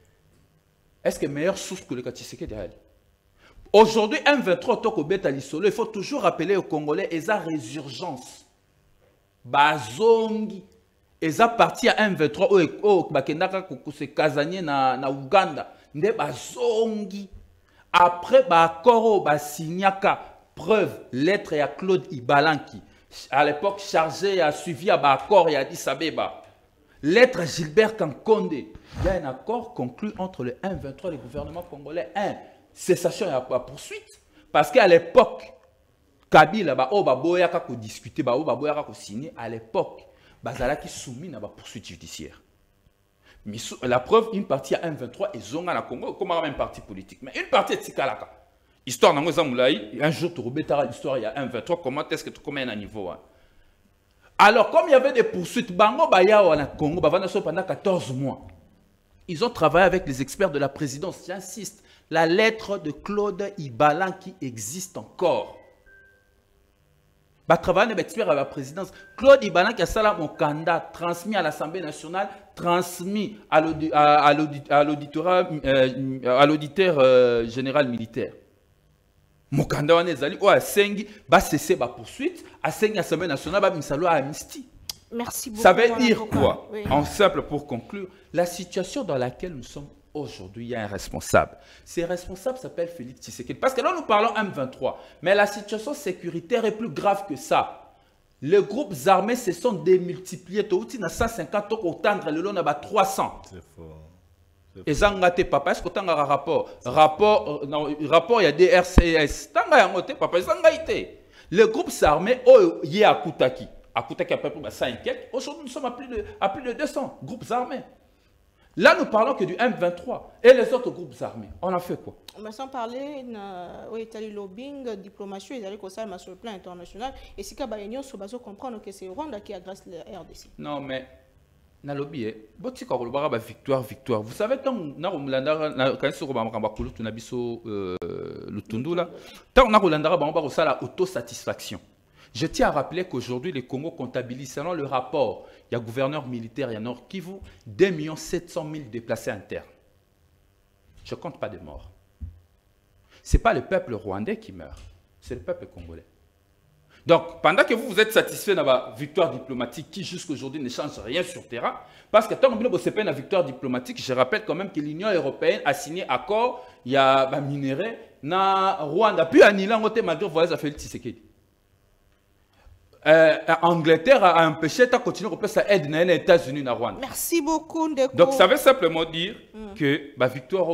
Est-ce que meilleure source que le Tshisekedi derrière? Aujourd'hui, M23, il faut toujours rappeler aux Congolais, ils ont résurgence. Bazongi. Ils ont parti à M23, au Bakendaka, se Kazanye na Uganda. Nde Bazongi. Après, Bakoro, Basignaka, preuve, lettre à Claude Ibalanki. À l'époque, chargé à suivi à Bakor et à Addis Abeba. Lettre à Gilbert Kankonde. Il y a un accord conclu entre le M23 et le gouvernement congolais. Cessation et la poursuite. Parce qu'à l'époque, Kabila, Baboyaka ko discuter, Baboyaka ko signer, à l'époque, Bazala qui soumis à la poursuite judiciaire. Mais la preuve, une partie à M23 et Zonga na Congo, comme un parti politique. Mais une partie est Tikalaka. Histoire dans un jour, tu rebêteras l'histoire, il y a M23, comment est-ce que tu commets un niveau? Alors, comme il y avait des poursuites, Bango Baya au Congo, pendant 14 mois, ils ont travaillé avec les experts de la présidence. J'insiste, la lettre de Claude Ibalan qui existe encore. Travailler avec les experts à la présidence. Claude Ibalan qui a ça là, mon candidat, transmis à l'Assemblée nationale, transmis à l'auditeur général militaire. Mokanda wana ezali o asengi ba cesser ba poursuite asengi Assemblée nationale ba misalo amnistie.
Merci beaucoup.
Ça veut dire quoi? Oui. En simple pour conclure, la situation dans laquelle nous sommes aujourd'hui, il y a un responsable. Ce responsable s'appelle Félix Tshisekedi. Parce que là nous parlons M23, mais la situation sécuritaire est plus grave que ça. Les groupes armés se sont démultipliés. Tout na 150 au tendre le long na ba 300.
C'est fort.
Et Zangate, papa, est-ce que tu as un rapport? Rapport, il y a des RCS. Papa, Zangaïté. Les groupes armés, il y a Akutaki. Akutaki a peu près 5 quelques. Aujourd'hui, nous sommes à plus de 200 groupes armés. Là, nous parlons que du M23 et les autres groupes armés. On a fait quoi?
Mais sans parler, il y a le lobbying, diplomatie, il y a le sur le plan international. Et si Kabayenio, il faut comprendre que c'est Rwanda qui agresse le RDC.
Non, mais. Na lobby victoire. Vous savez quand on a autosatisfaction. Je tiens à rappeler qu'aujourd'hui les Congo comptabilisent selon le rapport, il y a gouverneur militaire, il y a Nord Kivu, 2 700 000 déplacés internes. Je ne compte pas de morts. Ce n'est pas le peuple rwandais qui meurt, c'est le peuple congolais. Donc, pendant que vous êtes satisfait de la victoire diplomatique qui jusqu'à aujourd'hui ne change rien sur terrain, parce que tant que vous avez une victoire diplomatique, je rappelle quand même que l'Union européenne a signé un accord, il y a un minerai, na Rwanda, puis à Nilan, on a malgré voyage à Félix Tshisekedi. Angleterre a empêché de continuer à faire aide dans les États-Unis na Rwanda.
Merci beaucoup, Ndeko.
Donc, ça veut simplement dire que la victoire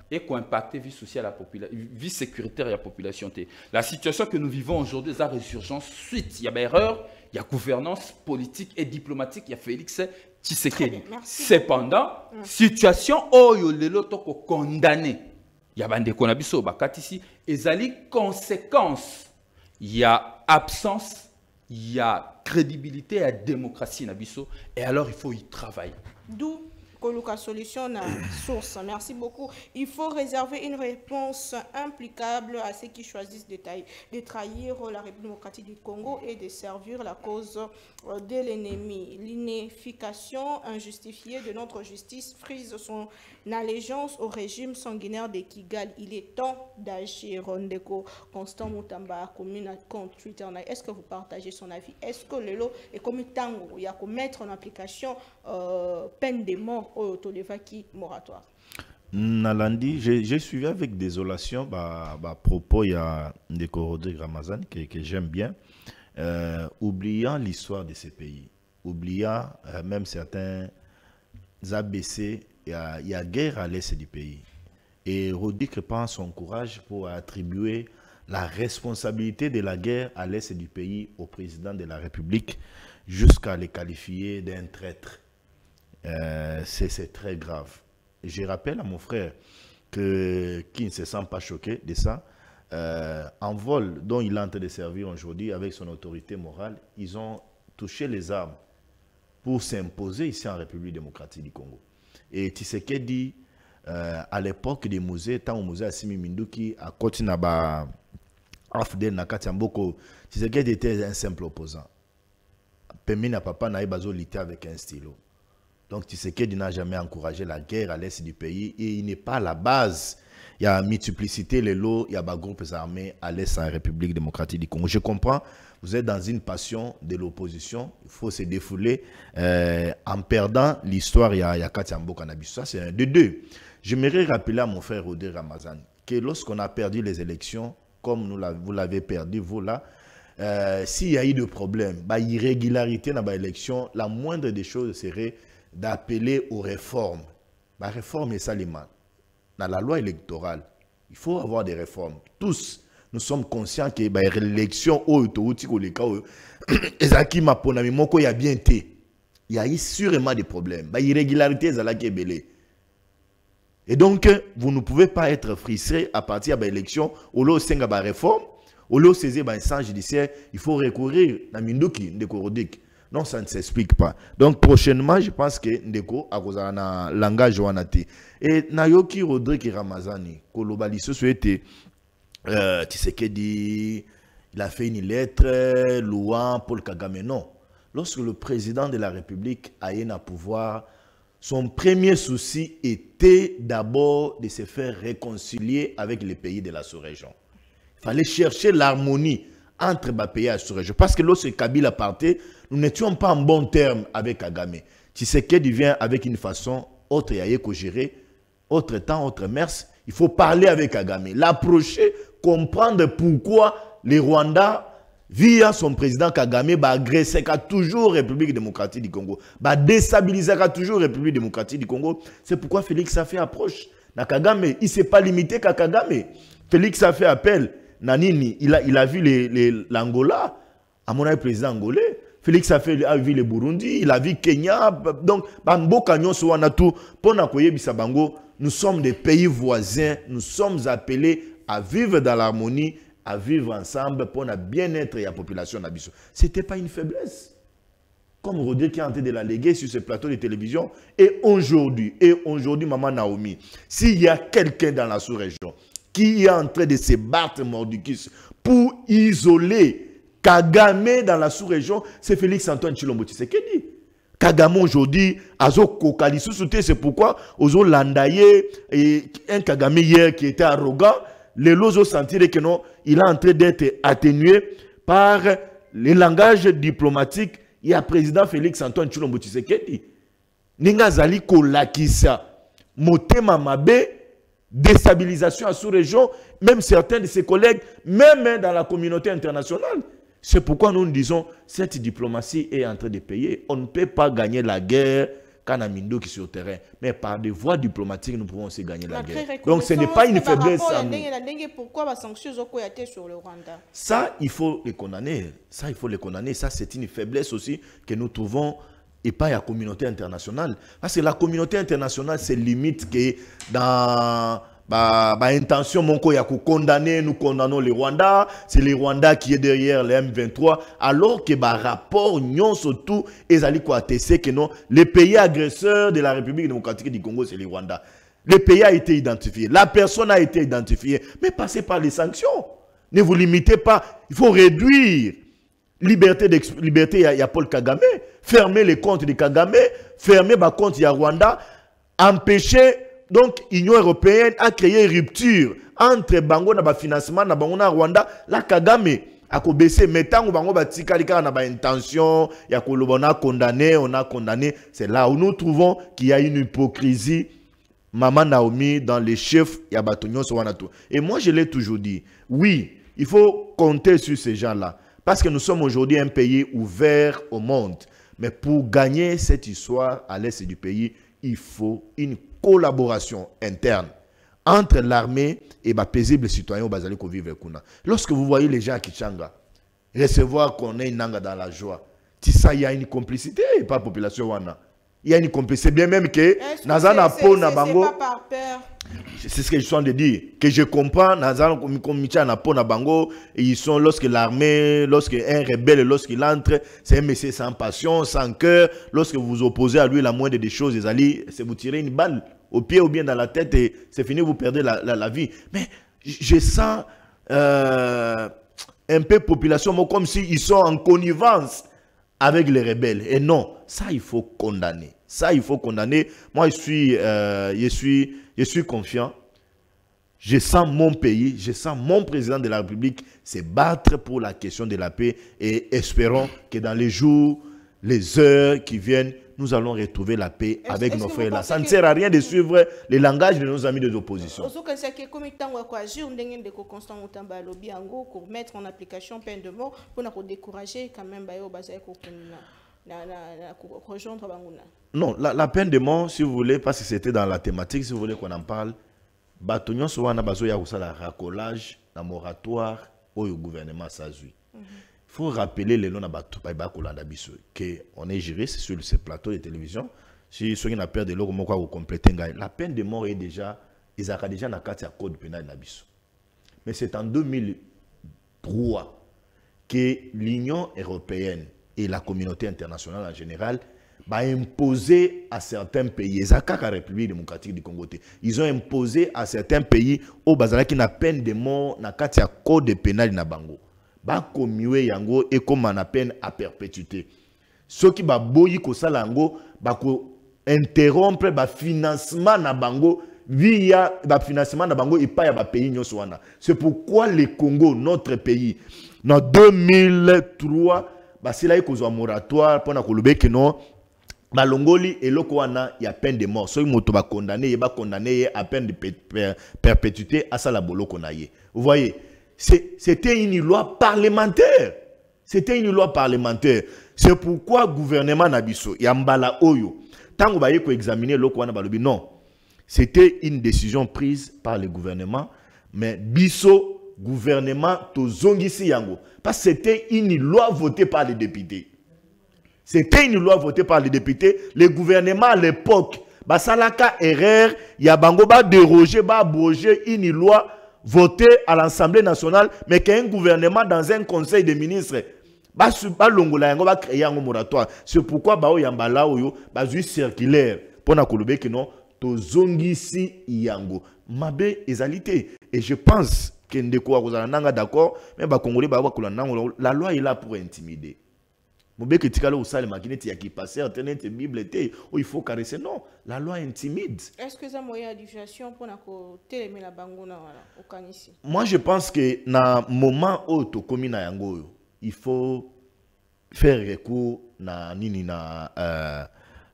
et qui impacte la vie sociale, la vie sécuritaire de la population. La situation que nous vivons aujourd'hui est la résurgence suite. Il y a erreur, il y a gouvernance politique et diplomatique, il y a Félix Tshisekedi. Cependant, situation où il est condamné. Il y a des konabiso bakatisi ezali conséquence. Il y a absence, il y a crédibilité, il y a démocratie nabiso et alors il faut y travailler.
D'où Koluka Solution na source. Merci beaucoup. Il faut réserver une réponse implicable à ceux qui choisissent de trahir la République démocratique du Congo et de servir la cause de l'ennemi. L'ineffication injustifiée de notre justice frise son allégeance au régime sanguinaire de Kigali. Il est temps d'agir. Rondeko Constant Moutamba, commune compte Twitter. Est-ce que vous partagez son avis? Est-ce que le lot est comme tango? Il y a qu'à mettre en application peine de mort au Tolevaki moratoire.
Nalandi, j'ai suivi avec désolation propos il y a Ndeko Rodrigue Ramazan que j'aime bien, oubliant l'histoire de ces pays, oubliant même certains ABC, il y a guerre à l'est du pays. Et Rodrigue prend son courage pour attribuer la responsabilité de la guerre à l'est du pays au président de la République jusqu'à le qualifier d'un traître. C'est très grave. Je rappelle à mon frère qui ne se sent pas choqué de ça, en vol dont il est en train de servir aujourd'hui avec son autorité morale, ils ont touché les armes pour s'imposer ici en République démocratique du Congo. Et Tshisekedi, à l'époque des musées, tant au musée Assimi Minduki, à Kotinaba, Afdel Nakatiamboko, Tshisekedi était un simple opposant. Pemina Papa n'a pas lutté avec un stylo. Donc Tshisekedi n'a jamais encouragé la guerre à l'est du pays et il n'est pas à la base. Il y a multiplicité les lots, il y a des groupes armés à l'est de la République démocratique du Congo. Je comprends, vous êtes dans une passion de l'opposition, il faut se défouler en perdant l'histoire. Il y a Katiambo Cannabis. Ça, c'est un de deux. J'aimerais rappeler à mon frère Rodé Ramazan que lorsqu'on a perdu les élections, comme vous l'avez perdu, vous là, s'il y a eu des problèmes, irrégularité dans l'élection, la moindre des choses serait d'appeler aux réformes. La réforme est salima. Dans la loi électorale, il faut avoir des réformes. Tous, nous sommes conscients que l'élection, il y a bien été. Il y a eu sûrement des problèmes. Irrégularité, et donc, vous ne pouvez pas être frustré à partir de l'élection. Au lieu de la réforme, au lieu de saisir un sang judiciaire, il faut recourir à Minduki, Ndekorodik. Non, ça ne s'explique pas. Donc, prochainement, je pense que Ndeko a cause un langage wanati. Et Nayoki Rodrigue Ramazani, Kolobali, ce souhaité, Tshisekedi, il a fait une lettre louant Paul Kagame. Non. Lorsque le président de la République a eu un pouvoir, son premier souci était d'abord de se faire réconcilier avec les pays de la sous-région. Il fallait chercher l'harmonie entre les pays de la sous-région. Parce que lorsque Kabila partait, nous n'étions pas en bon terme avec Kagame. Tshisekedi vient avec une façon autre à gérer, autre temps, autre mœurs. Il faut parler avec Kagame, l'approcher, comprendre pourquoi les Rwandais, via son président Kagame, agressé toujours la République démocratique du Congo, déstabiliser toujours la République démocratique du Congo. C'est pourquoi Félix a fait approche. Na Kagame, il ne s'est pas limité qu'à Kagame. Félix a fait appel. Nanini, il a vu l'Angola, à mon avis, président angolais. Félix a vu le Burundi, il a vu Kenya. Donc, nous sommes des pays voisins, nous sommes appelés à vivre dans l'harmonie, à vivre ensemble pour le bien-être de la population. Ce n'était pas une faiblesse. Comme Rodé qui est en train de la léguer sur ce plateau de télévision. Et aujourd'hui, Maman Naomi, s'il y a quelqu'un dans la sous-région qui est en train de se battre mordicus pour isoler Kagame dans la sous-région, c'est Félix Antoine Tshilombo Tshisekedi. Kagame aujourd'hui, Azo Kokali sous-souté, c'est pourquoi Ozo Landaye et un Kagame hier qui était arrogant, les lots ont senti que non, il est en train d'être atténué par le langage diplomatique. Il y a président Félix Antoine Tshilombo Tshisekedi. Ninga zali kolakisa motema mabe, déstabilisation à sous-région, même certains de ses collègues, même dans la communauté internationale. C'est pourquoi nous disons cette diplomatie est en train de payer. On ne peut pas gagner la guerre quand on a Mindo qui est sur le terrain. Mais par des voies diplomatiques, nous pouvons aussi gagner la guerre. Donc ce n'est pas une faiblesse.
Pourquoi les sanctions ont été sur le Rwanda?
Ça, il faut les condamner. Ça, il faut les condamner. Ça, c'est une faiblesse aussi que nous trouvons et pas à la communauté internationale. Parce que la communauté internationale, c'est limite que dans intention monko ya condamner, nous condamnons le Rwanda, c'est le Rwanda qui est derrière les M23, alors que rapport nyon surtout ezali ko attester que non, le pays agresseur de la République démocratique du Congo c'est le Rwanda. Le pays a été identifié, la personne a été identifiée, mais passez par les sanctions. Ne vous limitez pas, il faut réduire liberté il y a Paul Kagame, fermer les comptes de Kagame, fermer les comptes de Rwanda, empêcher donc l'Union européenne à créer une rupture entre Bango na financement na Bango na Rwanda, la Kagame a baissé mettant Bango batika lika na intention ya on a condamné, c'est là où nous trouvons qu'il y a une hypocrisie Maman Naomi dans les chefs ya batonyo Sowanato. Et moi je l'ai toujours dit, oui, il faut compter sur ces gens-là parce que nous sommes aujourd'hui un pays ouvert au monde, mais pour gagner cette histoire à l'est du pays, il faut une collaboration interne entre l'armée et les paisibles citoyens au Bazali qui vivent. Lorsque vous voyez les gens à Kichanga recevoir qu'on ait une nanga dans la joie, ça il y a une complicité, pas la population wana. Il y a une complicité, bien même que Nazana Po na bango.
C'est pas par peur.
C'est ce que je suis en train de dire. Que je comprends, Nazana comme Michana Po na bango, ils sont lorsque l'armée, lorsque un rebelle, lorsqu'il entre, c'est un monsieur sans passion, sans cœur. Lorsque vous vous opposez à lui, la moindre des choses, c'est vous tirer une balle au pied ou bien dans la tête et c'est fini, vous perdez la vie. Mais je sens un peu population comme s'ils sont en connivence avec les rebelles. Et non, ça il faut condamner. Ça il faut condamner. Moi je suis confiant. Je sens mon pays, je sens mon président de la République se battre pour la question de la paix et espérons que dans les jours, les heures qui viennent, nous allons retrouver la paix avec nos frères là. Ça ne sert à rien de suivre le langage de nos amis de l'opposition.
Pour mettre en application peine de mort pour décourager quand même
non, la peine de mort, si vous voulez, parce que c'était dans la thématique, si vous voulez qu'on en parle, Batonyon Sowana Bazo Yaoussa la racolage, la moratoire au gouvernement Sazui. Il faut rappeler les noms de qu'on est juriste sur ce plateau de télévision. Si ceux qui n'ont pas de l'eau, la peine de mort est déjà, ils ont déjà dans le code pénal Nabiso. Mais c'est en 2003 que l'Union européenne et la communauté internationale en général va imposer à certains pays, la République démocratique du Congo, ils ont imposé à certains pays au Bazala qui n'a peine de mort dans le code pénal Nabango. Ba komiwe yango et comme on peine à perpétuité. Ceux qui ba boyi ko salango ba ko interrompre ba financement na bango via ba financement na bango et pas ya ba pays nyonso wana. C'est pourquoi le Congo, notre pays, en 2003 ba sila ko zo moratoire pour na kolobe que non balongoli et loko wana ya peine de mort. Ceux moto ba condamné à peine de perpétuité à sala boloko na ye. Vous voyez, c'était une loi parlementaire. C'était une loi parlementaire. C'est pourquoi le gouvernement Nabiso, Yambala Oyo, tant que vous examiner le Balobi, non. C'était une décision prise par le gouvernement, mais Biso, gouvernement, Tozongisi Yango. Parce que c'était une loi votée par les députés. C'était une loi votée par les députés. Le gouvernement à l'époque, Basalaka erreur, Yabango ba déroger, ba abroger une loi voté à l'Assemblée nationale, mais qu'un gouvernement dans un conseil de ministres va créer un moratoire. C'est pourquoi Bao Yambala Oyo va circulaire pour na kolobé que non to zongisi yango mabe ezalité. Et je pense que ndeko akozala d'accord, mais ba Congolais ba la loi est là pour intimider. Mobeke tikalo usale makineti ya qui passer internet bible était où il faut caresser, non, la loi intimide.
Est-ce que ça moyen de diffusion pour na ko télémer la bango na au kanisi?
Moi je pense que na moment où to komi na yango il faut faire recours na nini na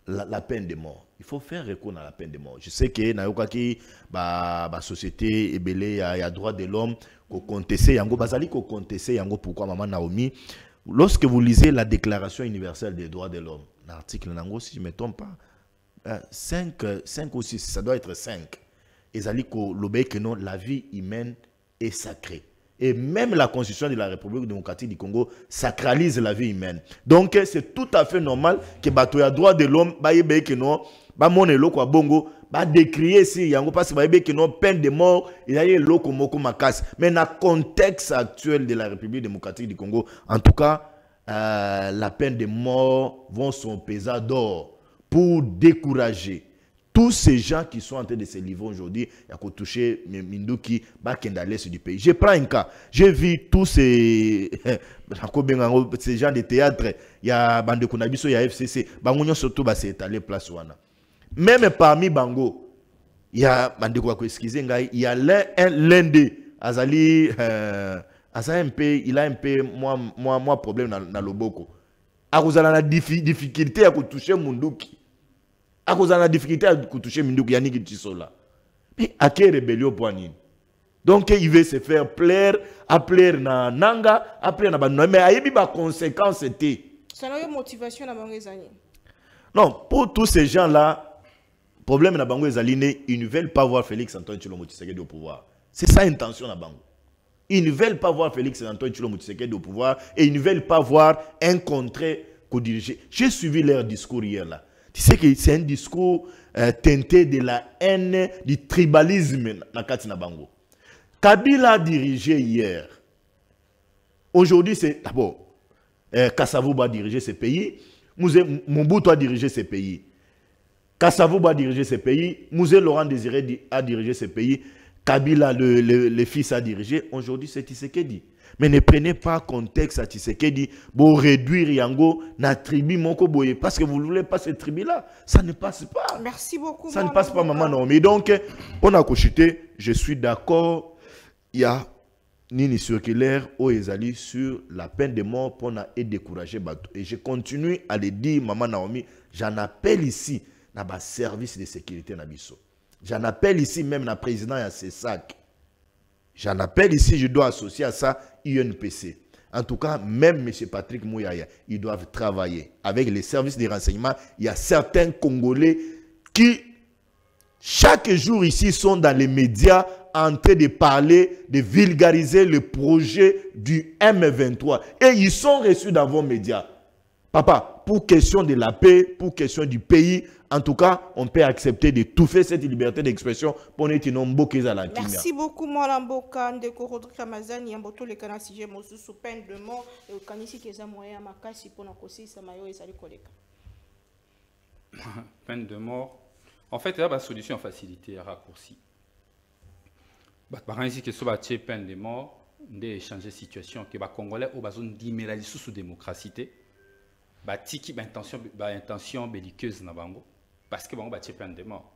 la peine de mort. Il faut faire recours à la peine de mort. Je sais que na yokaki ba société ebele ya droit de l'homme ko contester yango bazali ko contester yango pourquoi maman Naomi. Lorsque vous lisez la Déclaration universelle des droits de l'homme, l'article Nango, si je ne me trompe pas, 5 ou 6, ça doit être 5. Que non, la vie humaine est sacrée. Et même la Constitution de la République démocratique du Congo sacralise la vie humaine. Donc, c'est tout à fait normal que les droits de l'homme, que non, bongo, ba décrier si yango parce que non peine de mort il y a loko moko makas mais dans le contexte actuel de la République démocratique du Congo en tout cas la peine de mort vont son pesant d'or pour décourager tous ces gens qui sont en train de se livrer aujourd'hui à toucher Minduki à l'est du pays. Je prends un cas. J'ai vu tous ces gens de théâtre, il y a Bande Kunabiso, il y a FCC, Bangonyo surtout s'est étalé place wana. Même parmi Bango, il y a Bande Kunabiso, il y a l'un des Azali, il a un peu moins problème dans le Boko. À cause de la difficulté à toucher Munduki. À cause de la difficulté à toucher Minduki Yannick Tissola. Mais à quelle rébellion pour Nini? Donc il veut se faire plaire, appeler na nanga, appeler na banana. Mais il y a des conséquences.
Ça n'a pas de motivation dans les années.
Non, pour tous ces gens-là, le problème dans Bango Ezaline, ils ne veulent pas voir Félix-Antoine Tshilombo Tshisekedi au pouvoir. C'est ça l'intention dans Bango. Ils ne veulent pas voir Félix-Antoine Tshilombo Tshisekedi au pouvoir et ils ne veulent pas voir un contré co-dirigé. J'ai suivi leur discours hier là. Tu sais que c'est un discours teinté de la haine, du tribalisme dans Katina Bango. Kabila a dirigé hier. Aujourd'hui, c'est d'abord Kassavou va diriger ce pays. Mobutu a dirigé ce pays. Kassavou va diriger ce pays. Mouzé Laurent Désiré a dirigé ce pays. Kabila, le fils, a dirigé. Aujourd'hui, c'est Tshisekedi. Mais ne prenez pas contexte à Tshisekedi pour réduire Yango na tribu moko boye parce que vous ne voulez pas cette tribu là, ça ne passe pas.
Merci beaucoup.
Ça ne passe pas maman non. Mais donc on a cochité, je suis d'accord, il y a Nini circulaire au Ezali sur la peine de mort pour décourager Bato. Et je continue à le dire maman Naomi, j'en appelle ici na ba service de sécurité na biso. J'en appelle ici même na président ya CESAC. J'en appelle ici, je dois associer à ça UNPC. En tout cas, même M. Patrick Mouyaya, ils doivent travailler avec les services de renseignement. Il y a certains Congolais qui, chaque jour ici, sont dans les médias en train de parler, de vulgariser le projet du M23. Et ils sont reçus dans vos médias. Papa, pour question de la paix, pour question du pays, en tout cas, on peut accepter de tout faire cette liberté d'expression pour ne pas la
Merci beaucoup, Molamboka, Ndeko Rodrigue Ramazani, Yamboto, le canal si j'ai sous peine de mort, et au canisi qui est à moyen à Makasi pour nous aussi, ça m'a eu sali collègue.
Peine de mort. En fait, il y a une solution facilitée, raccourci. Par exemple, si tu as peine de mort, de changer de situation, que les Congolais ont besoin d'imméraliser sous démocratie. Tiki intention belliqueuse na bango parce que bango bati peine de mort.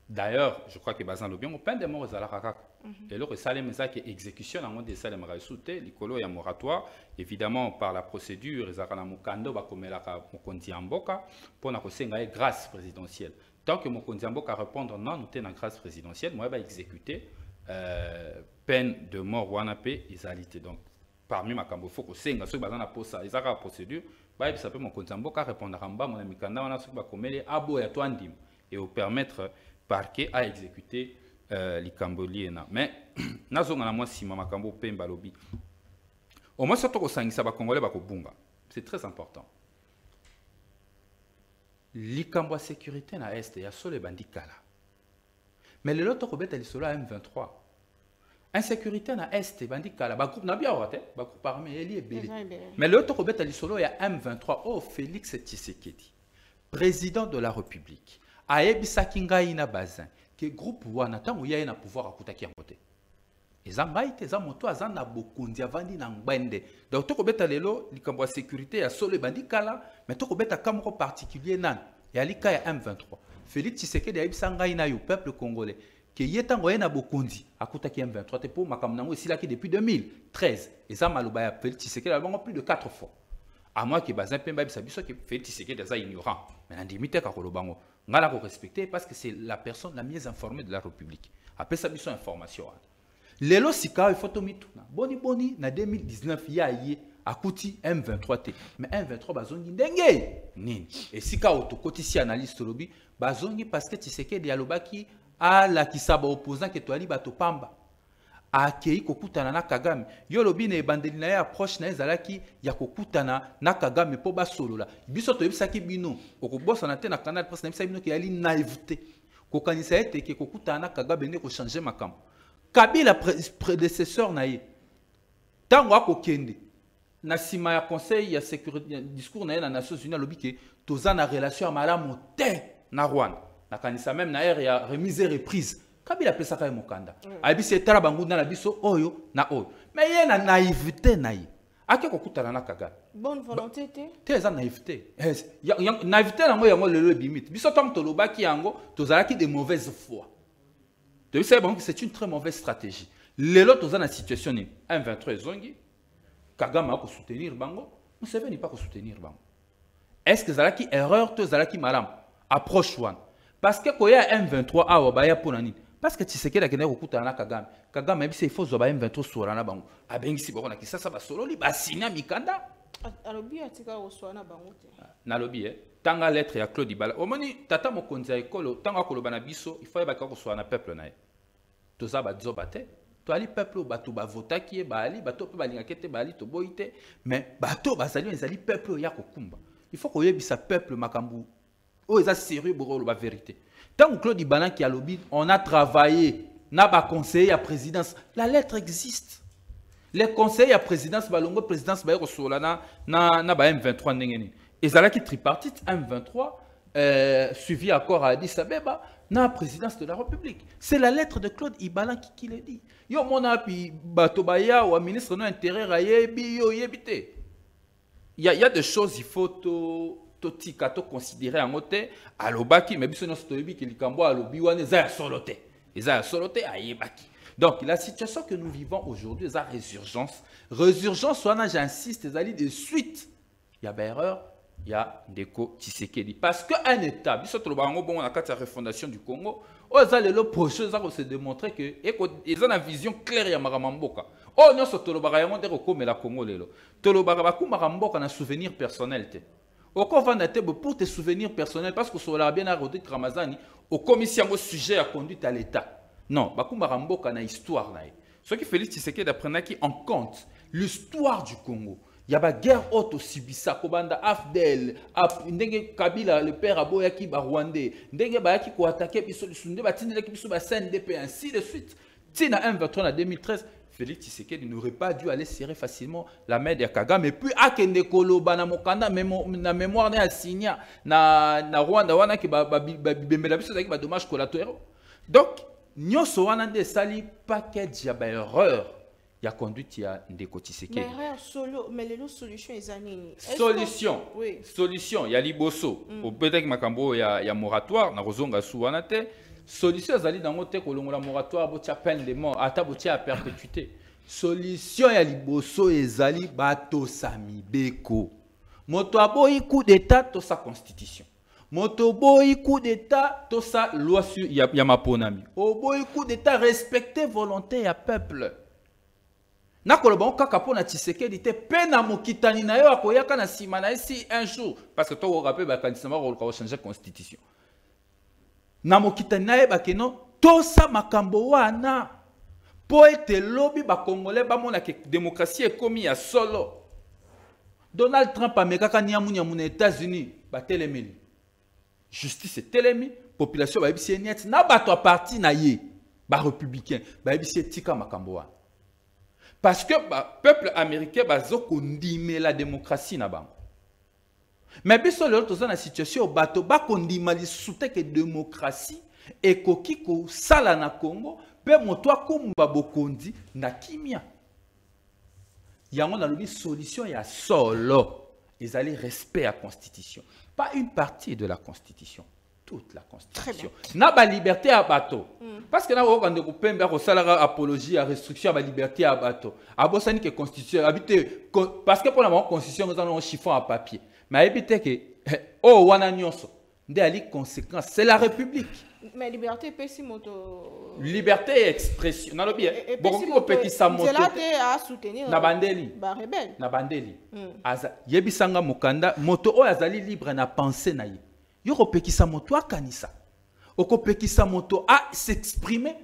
D'ailleurs, je crois que bazan lobby on peine de mort aux alakaka. Et le salé mais ça qui exécution en des salé marasouté likolo ya moratoire évidemment par la procédure ezakana mukando ba komelaka mokonzi amboka pour na kosenga grâce présidentielle. Tant que mokonzi amboka répondre non nous ten en grâce présidentielle moi ba exécuter peine de mort wana pe ezalité donc parmi ma cambo faut que senga ceux bazana posa ezaka procédure ba ça peut mon konzamboka répondre à mba mon mikanda wana ceux ba komele abo ya to andim et au permettre parquet à exécuter l'ikamboliena mais nazonga na moi si ma cambo pemba lobi au moins surtout ko sangisa ba congolais ba ko bunga c'est très important l'ikambo sécurité na est ya solo bandikala mais le loto ko beta li solo M23 insécurité na est bandikala ba groupe na bia wate ba groupe armé eli ebeli mais le to kobeta lisolo ya M23 oh Félix Tshisekedi président de la République ayebisaki ngai na bazin que groupe wana tango ya na pouvoir akutaki yangote ezangai te za moto azana bokundi avandi na ngwende donc to kobeta lelo likambo ya sécurité ya solo bandikala mais to kobeta kamoko particulier nan ya lika ya M23 Félix Tshisekedi ayebisa ngai na yo peuple congolais que yetango yena bokundi akutaki M23 te pour makamnango esilaki depuis 2013 et ça maloba ya Félix Tshisekedi a plus de 4 fois à moi que bazin pemba bisabiso que Félix Tshisekedi est ignorant mais ndimite ka kolobango ngala ko respecter parce que c'est la personne la mieux informée de la République après ça biso information lelo sika il faut to mituna boni na 2019 ya yé akuti M23 te mais M23 bazongi ndenge nini et sika autokotisi analyste lobby bazongi parce que Tshisekedi alobaki à la kisaba opposant que toi li bato pamba
akei kokutana na Kagame yo lobi na ebandeli na ye approche na ezalaki ya kokutana na Kagame po basolola biso toyebisaki bino okobosana te na canal presse na bisa bino ke yali naïveté kokanisa ete ke kokutana na Kagame nde ko changer makambo Kabila prédécesseur na ye tango akokende na sima ya conseil ya sécurité discours na ye na Nations Unies lobi ke toza na relation ya malamu te na Rwanda na kanisa même na ère ya remise et reprise Kabila pesaka ye mokanda abisi etala bangu na biso oyo na oyo mais ye na naïveté na ye ake kokutana na Kagame
bonne volonté
te eza naïveté naïveté nango yango lelo ebimite biso tango tolobaki yango tozalaki de mauvaise foi tobisa bango c'est une très mauvaise stratégie lelo toza na situation nini M23 ezongi Kagame ako soutenir bango Museveni pas ko soutenir bango est-ce que zalaki erreur to zalaki malam approche wana parce que koya M23 awa baya pona nini parce que Tshisekedi akende kokutana na Kagame Kagame bise il faut zo ba M23 sora na bango abengisi bako na kisasa ba sololi ba sinya mikanda
alobi atika oswana bango te
na lobi tanga lettre ya Claude Ibala omoni tata mokonzi ya ekolo tanga koloba na biso il faut ba ka koswana peuple na ye toza ba zoba te to ali peuple bato ba votaki ba ali bato pe balinga kete ba ali to boite mais bato bazali ezali peuple ya kokumba il faut koyebisa peuple makambu oh ça sérieux pour la vérité tant que Claude Ibala qui a lobby on a travaillé n'a pas conseillé à présidence la lettre existe les conseillers à présidence balongo présidence ba solana na ba M23 ndengeni ezala ki tripartite M23 suivi accord à Addis Abeba na présidence de la République c'est la lettre de Claude Ibala qui le dit yo mona pi bato baya ou ministre no intérieur ayebi yo yebite il y a des choses il faut totika to considérer en côté alobaki mais biso no stoyebi ki likambo alobi wana za solote ayebaki donc la situation que nous vivons aujourd'hui est résurgence wana j'insiste ezali de suite il y a erreur il y a Ndeko Tshisekedi parce que un état biso to bango bon na kati ya refondation du Congo oza lelo projet za ko se démontrer que ils ont une vision claire ya makamamboka oh non so to lobaka yango de kokomela Congo lelo to lobaka bakumaka mboka na souvenir personnel te Oko vandate pour tes souvenirs personnels parce que sur la bien à Rodrigue Ramazani au commission au sujet à conduite à l'État. Non, Bakuma Ramboka na histoire naï. Ce qui Félix Tshisekedi apprenait qui en compte l'histoire du Congo. Il y a une guerre haute au Sibissa, Kobanda Afdel, Ndenge Kabila le père Aboyaki ba Rwandais, Ndenge Bayaki ko attaquer biso le Sunde batine l'équipe biso ba CNDP ainsi de suite. Tina M23 en 2013. Félix Tshisekedi n'aurait pas dû aller serrer facilement la main de Kagame. Et puis, Akende Koloba na mokanda na mémoire na signa na Rwanda wana ki ba bembela biso ki ba dommage collatéraux. Donc, nyoso wana de sali package ya ba erreur ya conduite ya Ndeko Tshisekedi.
Mais erreur solo, mais les solutions est anini.
Solution.
Oui.
Solution ya liboso. Peut-être makambo ya moratoire na rozonga su wana te. Solution ezali dango te kolongola moratoire botia peine de mort ata botia à perpétuité solution ya liboso ezali bato sami beko moto aboyi coup d'état to sa constitution moto boyi coup d'état to sa loi sur ya maponami oboyi coup d'état respecter volonté ya peuple nakoloba kaka pona Tshisekedi te pena mokitani na yo akoyaka na sima na si un jour parce que to rappelle ba kanisa ma ko changer constitution na mokitani na yeba keno tosa makambo wana po ete lobi ba congolais ba mona ke démocratie ekomi ya solo Donald Trump amekaka nyamu na États-Unis ba telemeli justice telemi population ba yebisi net na bato a parti na ye ba républicain ba yebisi tika makambo wana parce que ba peuple américain bazo kondime la démocratie na bango. Mais biso lelo toza na situation bato ba kondima li soute que démocratie ekoki ko sala na Congo pe moto akumba bokondi na kimia. Yango na lobi solution ya solo ezali respect à constitution, pas une partie de la constitution, toute la constitution. Na ba liberté à bato. Parce que na ko kande ko pembe ko sala apologie à restriction à ba liberté à bato. Abosani que constitution habité parce que pour la constitution nous avons un chiffon à papier. Mais évitez que oh wana nyonso nde ali conséquence c'est la république.
Mais liberté pesi moto
liberté et expression na lobi beaucoup ko petisa moto
c'est là te à soutenir
na bandeli
ba rebelle
na bandeli aza yebisanga mokanda moto o azali libre na penser na ye yo ko pekisa moto akanisa oko pekisa moto a s'exprimer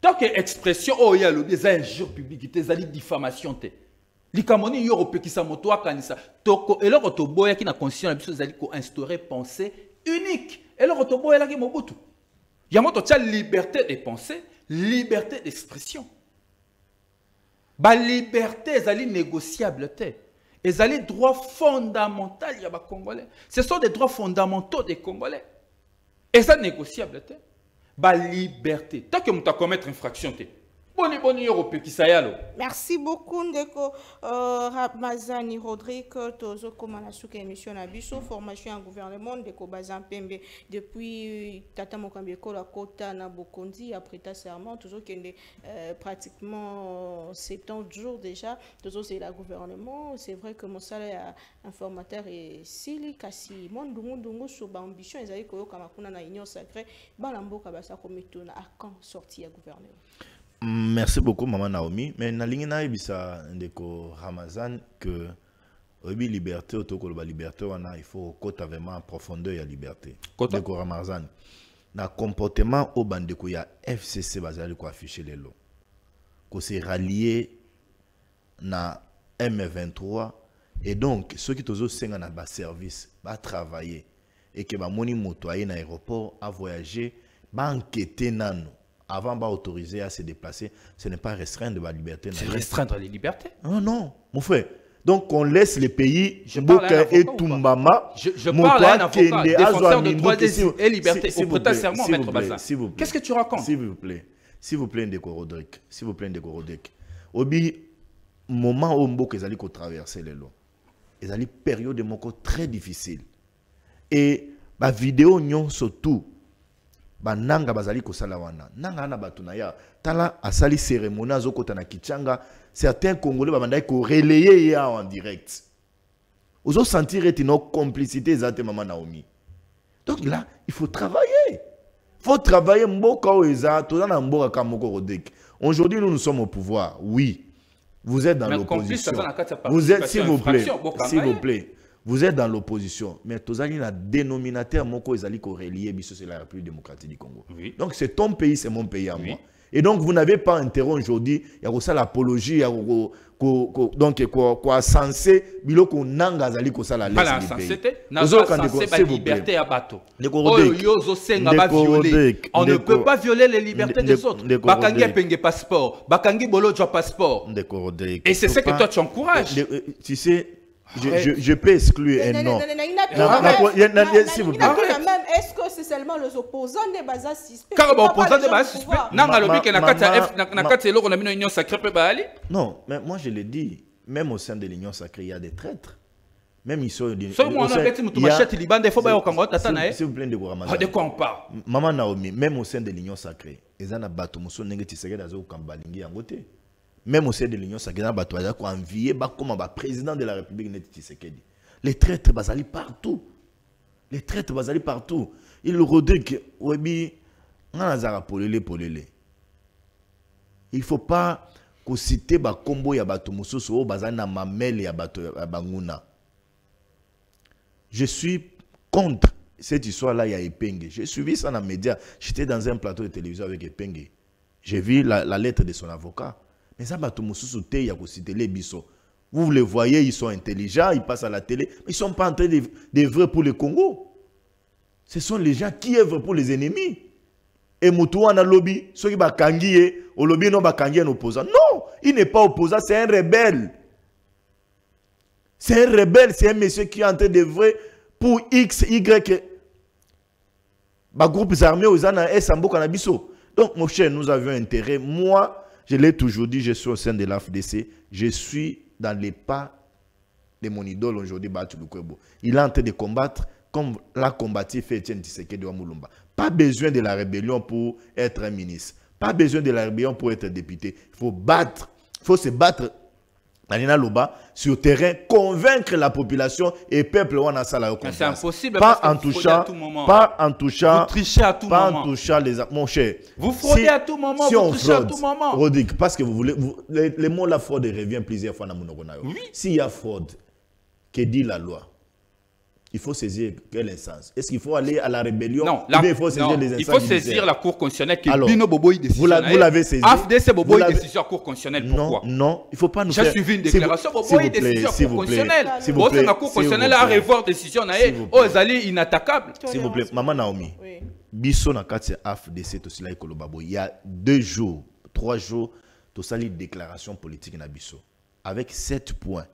Tant que expression, oh, il y a des injures publiques, des diffamation. Likamoni yo opekisa moto akanisa. Toko et leur otoboya qui na conscience biso zali ko instaurer pensée unique. Et leur otoboya la ki mobutu. Yamoto tia liberté de penser, liberté d'expression. Ba liberté zali négociable te. Et zali droits fondamentaux ya ba Congolais. Ce sont des droits fondamentaux des Congolais. Et ça négociable te. Ba liberté. Tant que muta commettre infraction te. Boni Europe qui sayalo.
Merci beaucoup Ndeko Ramazani Rodrigue Tozo Komanasuka émission Abisso formation en gouvernement Ndeko Bazan Pembe depuis Tata Mokambeko la Kota na Bokondi après ta serment toujours kende pratiquement 70 jours déjà Tozo c'est la gouvernement c'est vrai que mon salaire informateur est sili kasi mondungu sur ba ambition ezali koyoka makuna na union sacrée bana mboka basa komituna à quand sortir gouvernement.
Merci beaucoup, Maman Naomi. Mais Nalingina Ebisa Ndeko Ramazan que Obi liberté, autocolba liberté, il faut côté vraiment en profondeur la liberté. Ndeko Ramazan. Na comportement au bandeko ya FCC basali ko afficher les lots. Ko se rallier na M23 et donc ceux qui tozo senga na ba service, ba travailler et que ba moni moto aye na aéroport à voyager, ba enquêter nano. Avant d'autoriser à se déplacer, ce n'est pas restreindre la liberté.
C'est restreindre les libertés.
Non, non, mon frère. Donc on laisse les pays, Boka et Tumbama.
Je parle à un avocat, défenseur de droits et libertés, au prêter serment, Maître Bazin. Qu'est-ce que tu racontes?
S'il vous plaît, Ndeko Rodrigue. S'il vous plaît, Ndeko Rodrigue. Obi, moment où Mboka est allé traverser les lois. Ils allaient période de moko très difficile. Et la vidéo nyon surtout. Nanga bazali kosala wana nanga na batuna ya tala asali cérémonie azokota na Kichanga certains Congolais babandai ko relayer ya en direct ozo sentir et une complicité zate Maman Naomi. Donc là il faut travailler mboka oeza to na mboka kamoko Rodek. Aujourd'hui nous sommes au pouvoir, oui, vous êtes dans l'opposition, vous êtes s'il vous plaît vous êtes dans l'opposition, mais tous la dénominateur moko ezali ko relier biso c'est la République démocratique du Congo. Oui. Donc c'est ton pays, c'est mon pays à moi. Et donc vous n'avez pas intérêt aujourd'hui, il y a ça l'apologie, il y a donc quoi censé biloko nanga ezali ko ça la laisse du pays.
La liberté à bateau. On ne peut pas violer les libertés des autres. Bakangi penge passeport, bakangi bolo jo passeport. Et c'est ce que toi tu encourages.
Tu sais je peux exclure un nom. S'il vous plaît.
Est-ce que c'est seulement les opposants des bazas suspects?
Car les opposants des bazas suspects.
Non, mais moi je l'ai dit. Même au sein de l'Union sacrée, il y a des traîtres. Même ils sont. S'il
vous
plaît,
de quoi on parle?
Maman Naomi, même au sein de l'Union sacrée, ils ont un bateau. Même au sein de l'Union sacrée, il y a envié comme président de la République. Les traîtres basali partout. Les traîtres basali partout. Il redit que il ne faut pas citer le combo ya bato mususu bazali na mamele ya bato banguna. Je suis contre cette histoire-là, il y a Epenge. J'ai suivi ça dans les médias. J'étais dans un plateau de télévision avec Epenge. J'ai vu la lettre de son avocat. Mais ça, vous les voyez, ils sont intelligents, ils passent à la télé, mais ils ne sont pas en train d'œuvrer pour le Congo. Ce sont les gens qui œuvrent pour les ennemis. Et Moutouana lobby, ceux qui bakangient, au lobby non bakangient un opposant. Non, il n'est pas opposant, c'est un rebelle. C'est un rebelle, c'est un monsieur qui est en train d'œuvrer pour X, Y. Groupes armés aux Anna et Sambo Kanabiso. Donc, mon cher, nous avions intérêt. Moi, je l'ai toujours dit, je suis au sein de l'AFDC. Je suis dans les pas de mon idole aujourd'hui, Batu Lukwebo. Il est en train de combattre comme l'a combattu Etienne Tshisekedi wa Mulumba. Pas besoin de la rébellion pour être un ministre. Pas besoin de la rébellion pour être député. Il faut battre. Il faut se battre sur le terrain, convaincre la population et le peuple.
C'est impossible.
Pas en touchant. Pas en touchant.
Vous trichez à tout moment.
Pas en touchant les. Mon cher.
Vous fraudez à tout moment.
Si
vous trichez à tout moment.
Rodrigue, parce que vous voulez. Le mot la fraude revient plusieurs fois dans mon.
Oui.
S'il y a fraude, que dit la loi? il faut saisir quelle instance? Est-ce qu'il faut aller à la rébellion?
Non,
ou bien il faut saisir les instances
il faut saisir
judiciaires?
la Cour constitutionnelle qui
Alors,
Bino Boboy décision.
vous l'avez saisi?
AFDC Boboy décision Cour constitutionnelle. Pourquoi?
Non, il ne faut pas nous
J'ai
faire...
suivi une déclaration Boboy décision Cour constitutionnelle.
S'il vous plaît.
La Cour constitutionnelle a revoir décision. Oh, ils allaient inattaquables.
S'il vous plaît, Maman Naomi. Biso na kati AFDC to sila ikolo babo. Il y a 2 jours, 3 jours, to sali déclaration politique na biso. Avec 7 points.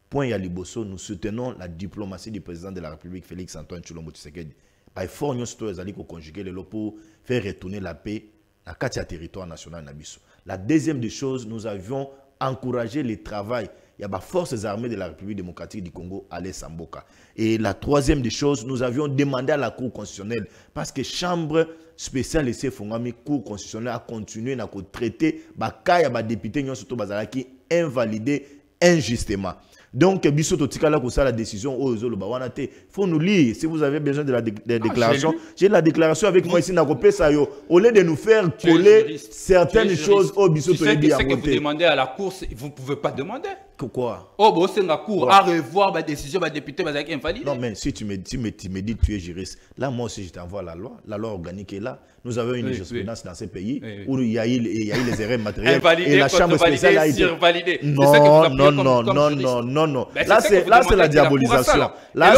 Point ya liboso, nous soutenons la diplomatie du président de la République, Félix Antoine Tshilombo Tshisekedi. Il faut que conjuguer les lots pour faire retourner la paix à le territoire national nabiso. La deuxième des choses, nous avions encouragé le travail. Il y a des forces armées de la République démocratique du Congo à l'Essamboka. Et la troisième des choses, nous avions demandé à la Cour constitutionnelle, parce que chambre spéciale ici, Fongami, Cour constitutionnelle a continué à traiter les députés qui invalidé injustement. Donc, biso totikala ko la décision au zolo bawanate. Faut nous lire. Si vous avez besoin de la déclaration, j'ai la déclaration avec moi ici na kopé ça yo. Au lieu de nous faire coller certaines choses au biso to yebi à
monter. Ce que vous demandez à la Cour, vous ne pouvez pas demander.
Quoi?
Oh, bon, c'est la Cour à revoir la décision des députés invalidés.
Non, mais si tu me dis que tu es juriste, là, moi aussi, je t'envoie la loi organique est là. Nous avons une jurisprudence dans ces pays où il y a eu les erreurs matérielles.
Et la Chambre spéciale a été validée.
Non. Là, c'est la diabolisation. Là,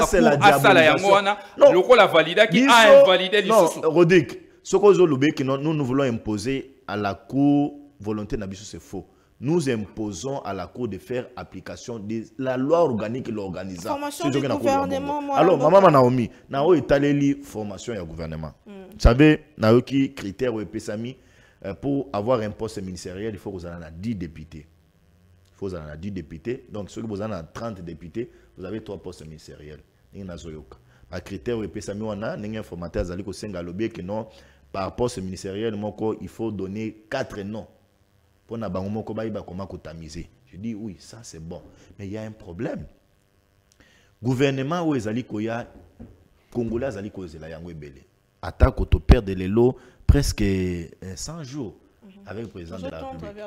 c'est la diabolisation.
Non, le la valida qui a invalidé
non, Rodik, ce que nous voulons imposer à la Cour volonté Nabiso, c'est faux. Nous imposons à la Cour de faire application de la loi organique et l'organisation.
Formation du gouvernement.
Alors, Maman Naomi, Nao est allé formation du gouvernement. Vous savez, Nao qui critère ou PSAMI pour avoir un poste ministériel, il faut que vous ayez 10 députés. Il faut que vous ayez 10 députés. Donc, si vous avez 30 députés, vous avez 3 postes ministériels. Par critère ou PSAMI, on a un informateur Zaliko Sengalobé que non, par poste ministériel, il faut donner 4 noms. Je dis oui, ça c'est bon. Mais il y a un problème. Gouvernement où les Koya, Congolais Zela Yango Ebele. Attaque au père de l'élo presque 100 jours avec le président de la République.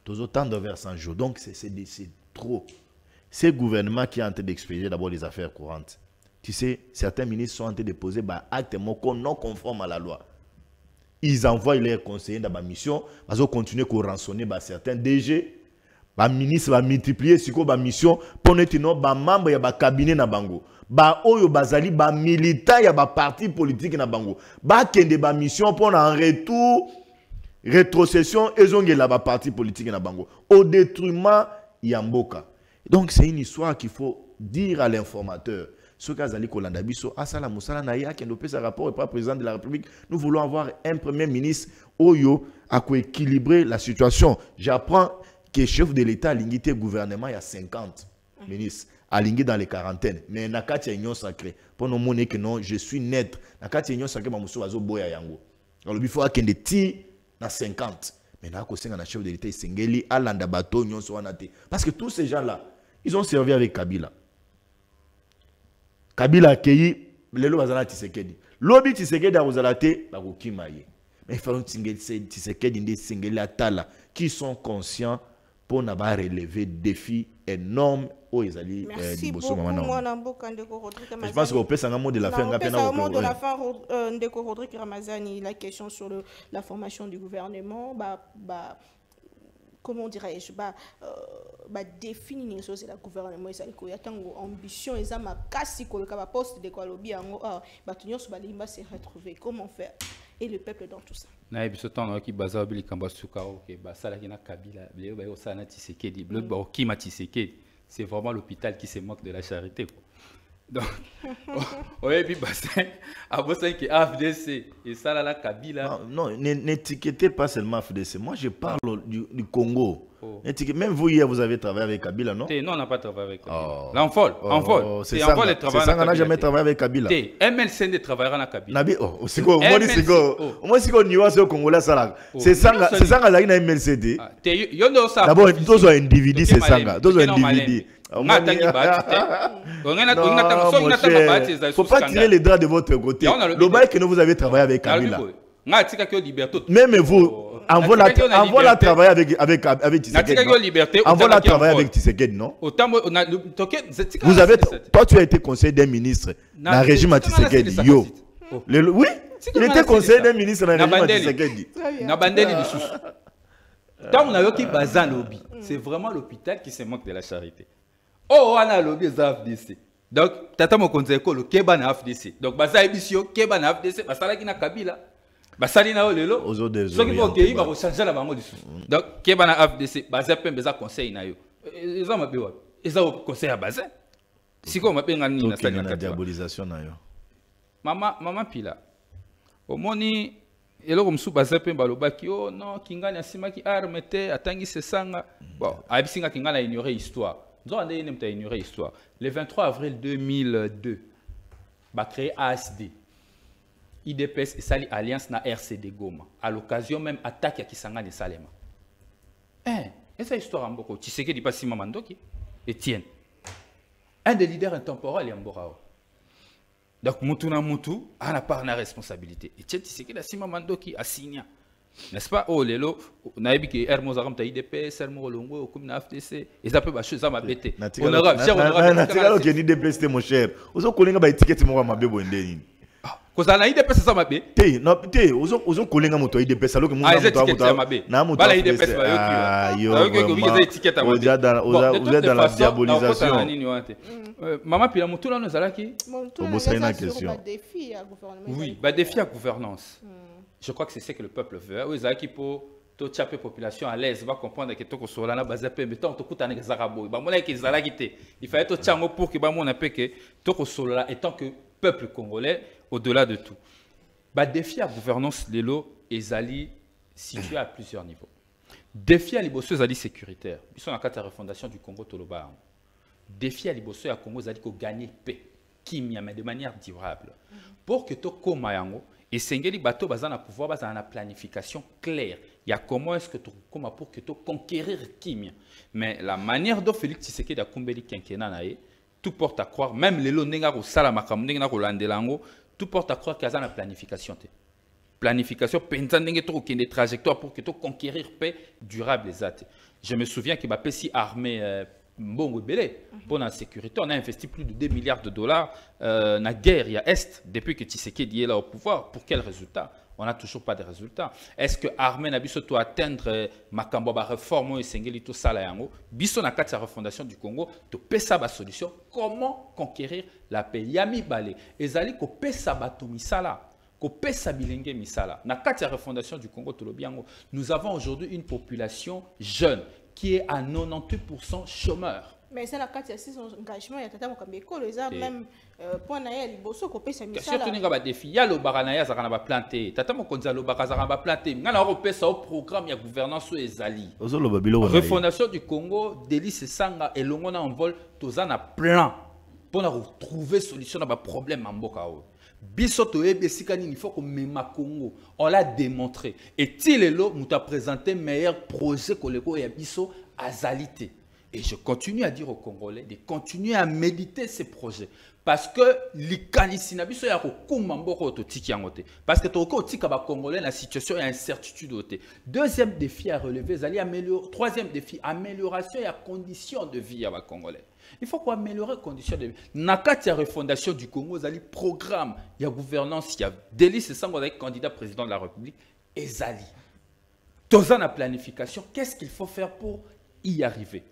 Tous autant vers 100 jours. Donc c'est trop. C'est le gouvernement qui est en train d'expédier d'abord les affaires courantes. Tu sais, certains ministres sont en train de poser des actes non conformes à la loi. Ils envoient leurs conseillers dans la mission, parce qu'ils continuent à rançonner certains DG, les ministres vont multiplier la mission pour que les membres du cabinet na bango. Oyo bazali ba militants ya ba parti politique na bango. Ba kende ba mission pour en retour rétrocession ezongela ba parti politique na bango. Au détriment yamboka. Donc c'est une histoire qu'il faut dire à l'informateur. Ce cas Zali Kolanda Biso, Asala Moussala Naya, qui nous fait un rapport au président de la République, nous voulons avoir un premier ministre Oyo à équilibrer la situation. J'apprends que le chef de l'État a l'ingité gouvernement il y a 50 ministres, aligné dans les quarantaines. Mais Nakati a union sacrée. Pour nous montrer que non, je suis net. Nakati a union sacrée, Mamoussou Azo Boya Yango. Alors il faut qu'il y ait na 50. Mais Nakati a chef de l'État, il s'engeli, Alanda Bato, Union Soanate. Parce que tous ces gens-là, ils ont servi avec Kabila. Kabila a accueilli Lelo Bazala Tshisekedi. Lobi Tshisekedi a Ozalate, Barukimaye. Mais il faut que Tshisekedi et Tshisekedi Atala qui sont conscients pour relever des défis énormes aux Ezali.
Merci beaucoup,
je pense qu'on peut s'en mot de la fin.
De la fin, Ndeko Rodrigue Ramazani, la question sur la formation du gouvernement, comment dirais-je, définir les choses de la gouvernement, il y a une ambition, il y a une casse, il y a un poste de quoi lobby, il y a un se retrouver. Comment faire? Et le peuple dans tout ça.
C'est vraiment l'hôpital qui se moque de la charité. Donc, oui, puis c'est AFDC et ça là, la Kabila.
Non, n'étiquetez pas seulement AFDC. Moi, je parle du Congo. Oh. Même vous, hier, vous avez travaillé avec Kabila, non?
Non, on n'a pas travaillé avec Kabila. Oh. Là, on
c'est ça, on n'a jamais travaillé avec Kabila.
MLC ne travaillera avec Kabila.
C'est quoi? Moi, c'est quoi? Moi, c'est Congolais, ça. C'est ça, on a MLCD. D'abord, tous ont individu, c'est ça. Tous ont individu. Il ne faut pas tirer les draps de votre côté. Le bail que vous avez travaillé avec Kabila.
nga tika ki liberté.
Même vous, envoie travailler avec Tshisekedi. Envoie la travailler avec Tshisekedi, non? Vous avez, toi tu as été conseiller d'un ministre dans le régime Tshisekedi. Yo. Oui, il était conseiller d'un ministre dans le régime Tshisekedi.
Nabandeli du sous. Tant on a eu qui bazan lobby, c'est vraiment l'hôpital qui se moque de la charité. Oh, on a lobby des AFDC. Donc, tata mon conseil le Keba na AFDC. Donc, baza ebisio Keba na AFDC, basala ki na Kabila. Basali na olelo. Ceux qui vont ok, va changer la bango du sous. Donc, Keba na AFDC, baza pe beza conseil na yo. Eza mabe wa. Eza conseil à baza. Siko mabe ngani na sali na
diabolisation na yo.
Maman Pila. Omoni eloko msu bazepe balobaki oh non kingani asimaki arme te atangi sesanga bon abisinga kingana ignorer histoire nous on est même ignorer histoire le 23 avril 2002 ba créé ASD IDPS et sali alliance na RCD Goma à l'occasion même attaque ya Kisanga de Salema esa histoire amboko Tshisekedi pas sima mandoki Etienne un des leaders intemporels ya Mborao. Donc, Moutouna Moutou a la part de la responsabilité. Et tu sais que la Sima Mandoki a signé. N'est-ce pas? Oh, Lelo, on a vu que Hermos a ramené IDPS, Hermos Longo, comme la FTC. Et ça peut pas ça m'a bêté.
On aura, cher, on aura. Natika, qui est IDPS, c'était mon cher. Vous avez collé un étiquette, moi, ma bébé,
Parce que l'IDPS, ça m'a bêté.
Té, non, té, vous avez collé un moto IDPS, alors que moi, je
IDPS, vous êtes dans la diabolisation. Maman, puis la moto là, nous allons qui? Oui, défi à gouvernance. Je crois que c'est ce que le peuple veut. Oui, qui pour toute la population à l'aise va comprendre que tout ce là base peu mais tant tout avec les arabes. Il fallait tout ça pour que on a que tout ce là étant que peuple congolais au-delà de tout. Défi à gouvernance l'élo ezali situé à plusieurs niveaux. Défi à liboso ezali sécuritaire. Ils sont dans la carte de refondation du Congo Toloba. Défi à liboso ya Congo ezali ko gagner paix kimia mais de manière durable. Pour que to koma yango et sengeli bateau bazana pouvoir bazana na planification claire. Il y a comment est-ce que tu comment pour que tu conquérir kimia. Mais la manière dont Félix Tshisekedi a kumbeli quinquennat nae tout porte à croire même les lo nenga ko sala makambo nenga ko landelango tout porte à croire qu'il y a une planification. Planification, pensant que des trajectoires pour que tu conquérir paix durable les athées. Je me souviens que ma PSI armée pour la sécurité, on a investi plus de 2 milliards de dollars dans la guerre il y a Est depuis que Tshisekedi est là au pouvoir. Pour quel résultat? On n'a toujours pas de résultats. Est-ce que l'armée n'a pas atteindre ma réforme et sengeli tout ça là yango? Biso na kati la refondation du Congo, to pesa ba solution. Comment conquérir la paix? Yami balé. Ezali ko pesa bato misala. Ko pesa bilenge misala. Na kati la refondation du Congo tolobiango, nous avons aujourd'hui une population jeune qui est à 98% chômeur.
Mais c'est la carte de engagement, il y a tata mokambeko, les a même point naïa liboso ko pesa misala.
Surtout ninga ba défi, ya lo baranaya za kana ba planter. Tata mokonza lo bakaza ba planter. Ngana ro pesa au programme ya gouvernance ezali. Refondation du Congo, délice sanga et longona en vol, tozana plan pour retrouver solution à ba problème en mboka o. Bisoto ebesikani il faut que mema Congo, on l'a démontré. Et Tilelo nous a présenté meilleur projet que le ya biso azalité. Et je continue à dire aux Congolais de continuer à méditer ces projets. Parce que l'Ikanisina biso ya kokuma mboko to tiki yangote. Parce que toko tika ba Congolais la situation est incertitude oté. Deuxième défi à relever, troisième défi, amélioration et conditions de vie à ba Congolais. Il faut qu'on améliore les conditions de vie. Nakati ya refondation du Congo, il y a programme, il y a gouvernance, il y a délice sans qu'on ait candidat président de la République. Ezali. Dans la planification, qu'est-ce qu'il faut faire pour y arriver?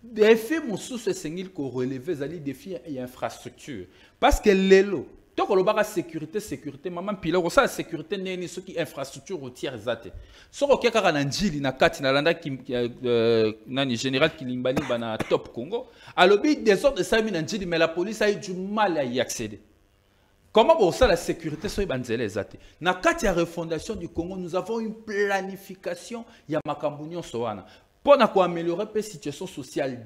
Défi mon sous-se sengil qu'on relève, ezali défi et infrastructure. Parce que l'élo, tant qu'on a sécurité, maman pila, on a sécurité n'est ce qui infrastructure routière zate. So ko kaka na njili na kati na landa ki nani général Kilimbani bana top Congo. Alobi des ordres de ça na njili mais la police a eu du mal à y accéder. Comment on ça la sécurité so banzele zate. Na kati ya refondation du Congo, nous avons une planification ya makambunyo soana.
pour améliorer la situation sociale,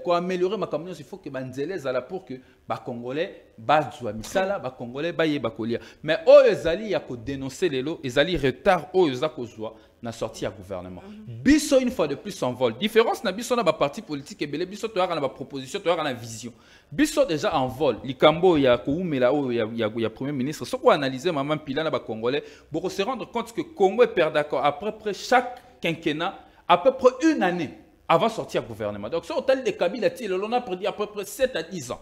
pour améliorer ma communauté, il faut que banzele zala pour que les Congolais bazwa misala, les Congolais baye bakolia. Mais oh ezali ya ko dénoncer les lots, ezali retard oh ezako zwa na sortie à gouvernement. Biso une fois de plus s'envole. Différence na biso na ba parti politique et belé biso to na ba proposition, to na vision. Biso déjà en vol. Likambo ya ko umela oh ya premier ministre. So ko analyser maman pila na ba Congolais, pour se rendre compte que Congo est perd d'accord après chaque quinquennat à peu près une année avant de sortir du gouvernement. Donc, sur l'hôtel de Kabila, on a perdu à peu près 7 à 10 ans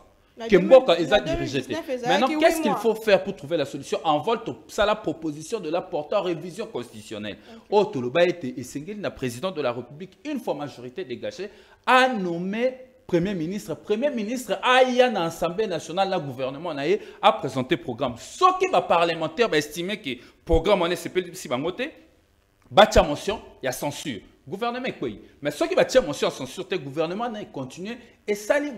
que Mboka est dirigé. Maintenant, qu'est-ce qu'il faut faire pour trouver la solution? En vol, c'est la proposition de la porter en révision constitutionnelle. Oh, Toloba était le président de la République, une fois majorité dégagée, a nommé Premier ministre. Premier ministre a eu une Assemblée nationale, le gouvernement a présenté le programme. Ce qui va parlementaire va estimer que le programme est si bangoté, bâtir motion, il y a censure. Gouvernement est quoi? Mais ce qui va tirer motion à censure, le gouvernement a continué et sali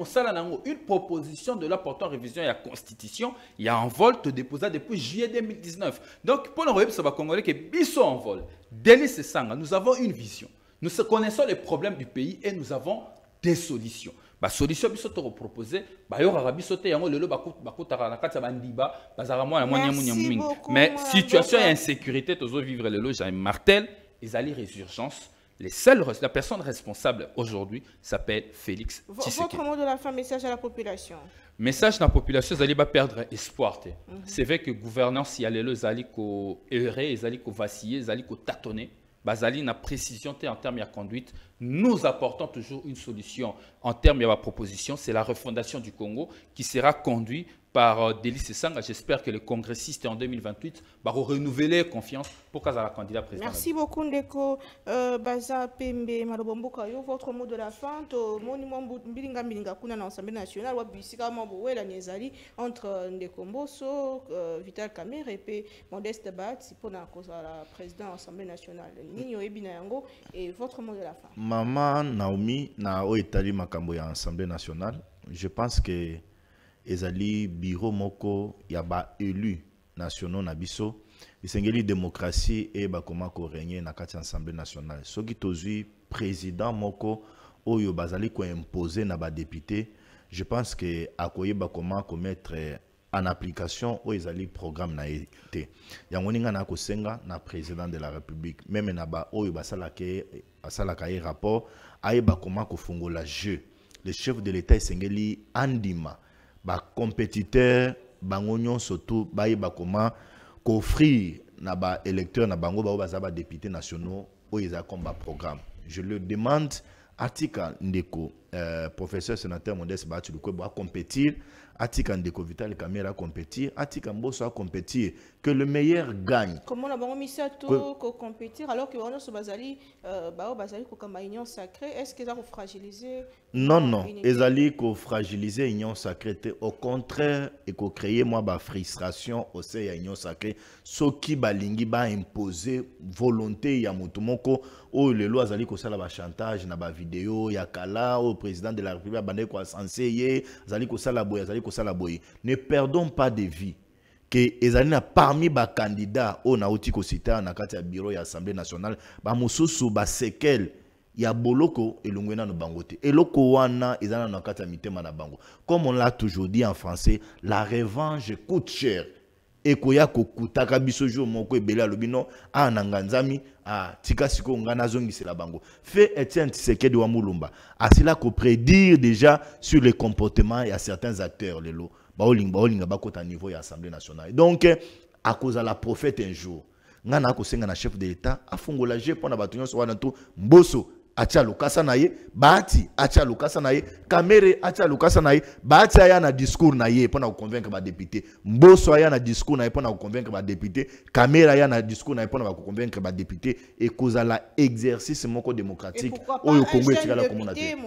une proposition de la portant révision de la Constitution. Il y a un vol déposé depuis juillet 2019. Donc, pour nous, ça va congolais que biso en vol. Délice Sanga, nous avons une vision. Nous connaissons les problèmes du pays et nous avons des solutions. La solution que nous proposée, mais situation et insécurité, tous vivre le logis, martel, ils allaient résurgence. La personne responsable aujourd'hui s'appelle Félix Tshisekedi.
Votre mot de la fin, message à la population.
Message à la population, ils allaient perdre espoir. C'est vrai que gouvernance, il y a les allaient errer, ils allaient vaciller, ils allaient tâtonner. Bazali na précision en termes de conduite, nous apportons toujours une solution en termes de proposition. C'est la refondation du Congo qui sera conduite par Délice Sanga. J'espère que les congressistes en 2028 vont renouveler confiance pour qu'elle soit candidat président.
Merci beaucoup, Ndeko Baza Pembe Malobomboka. Votre mot de la fin, monument Mbilinga Mbilinga Kuna dans l'Assemblée nationale, Wabisika Maboué, la Niezali, entre Ndeko Mboso, Vital Kamerhe et puis Modeste Bat, pour la présidente de l'Assemblée nationale. Nino Ebina Yango, et votre mot de la fin.
Maman Naomi, na Oetali Makambo ya Assemblée nationale, je pense que ezali bureau moko ya ba élus nationaux na biso isengeli démocratie et ba koma ko régner na kati Assemblée nationale soki tozui président moko oyo bazali ko imposer na ba député, je pense que akoyeba koma ko mettre en application o ezali programme na été yango ninga na ko senga na président de la République même na ba oyo basala ka rapport ayeba koma ko fungola jeu le chef de l'État isengeli andima ba compétiteur bangonyon surtout ba comment qu'offrir na ba électeurs na bango ba ba députés nationaux au isa combat programme. Je le demande article ndeko professeur sénateur Modeste Bachu ko ba compétir, article ndeko Vital Kamerhe compétir, article Mboso a compétir, que le meilleur gagne.
Comment la bango misa to ko compétir alors que on se bazali ko kama union sacrée, est-ce que ça va fragiliser?
Non, ezali ko fragiliser union sacrée, au contraire et ko créer moi ba frustration au sein ya union sacrée, soki balingi ba imposer volonté ya mutu moko o le loi azali ko sala ba chantage na ba vidéo ya kala au président de la République bande ko censé ye azali ko sala boy. Ne perdons pas de vie que ezali parmi ba candidats au nauti ko citer na kati ya bureau ya Assemblée nationale ba mususu ba sekel ya boloko elongwena no bangote eloko wana ezana na kati ya mitema na bango. Comme on l'a toujours dit en français, la revanche coûte cher. Et koya kokutaka biso jour moko ebele alobino a nanganzami a tika siko ngana zongi la bango. Fait Etienne Tshisekedi wa Mulumba a cela ko prédire déjà sur les comportements et à certains acteurs lelo baolinga bakota niveau ya Assemblée nationale. Donc à cause de la prophète un jour ngana ko senga na chef de l'État afungola je pona batunyo so wana to Mboso acha lukasa na ye, Bahati acha lukasa na ye, Kamerhe acha lukasa na ye, Bahati aya na discours na ye pona convaincre ba député, Mboso aya na discours na ye pona convaincre ba député, Kamerhe aya na discours na ye pona convaincre ba député et cause la exercice moko démocratique oyo Congo etika la communauté.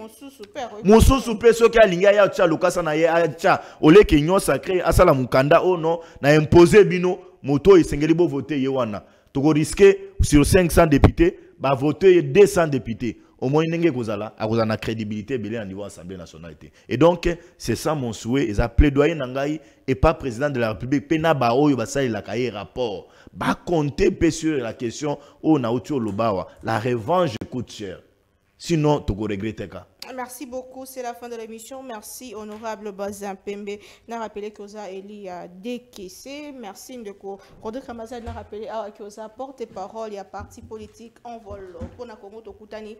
Mosusu pe soki alinga ya acha lukasa na ye acha oleke union sacrée asala mukanda ono na imposer bino moto esengeli bo voter ye wana. Toko risquer sur 500 députés va voter 200 députés. Au moins, il y a une crédibilité au niveau de l'Assemblée nationale. Et donc, c'est ça mon souhait. Ils ont plaidoyer Nangaï et pas président de la République. Pena Bao, il a un rapport. Ba compter sur la question où on a la revanche coûte cher. sinon tu regrettes ka.
Merci beaucoup, c'est la fin de l'émission. Merci honorable Bazin Pembe. Na rappelé que ça Eli a décaissé. Merci Ndeko. Rodrigue Ramazan n'a rappelé que ça porte-parole, il y a parti politique en vol pour na Congo Tokutani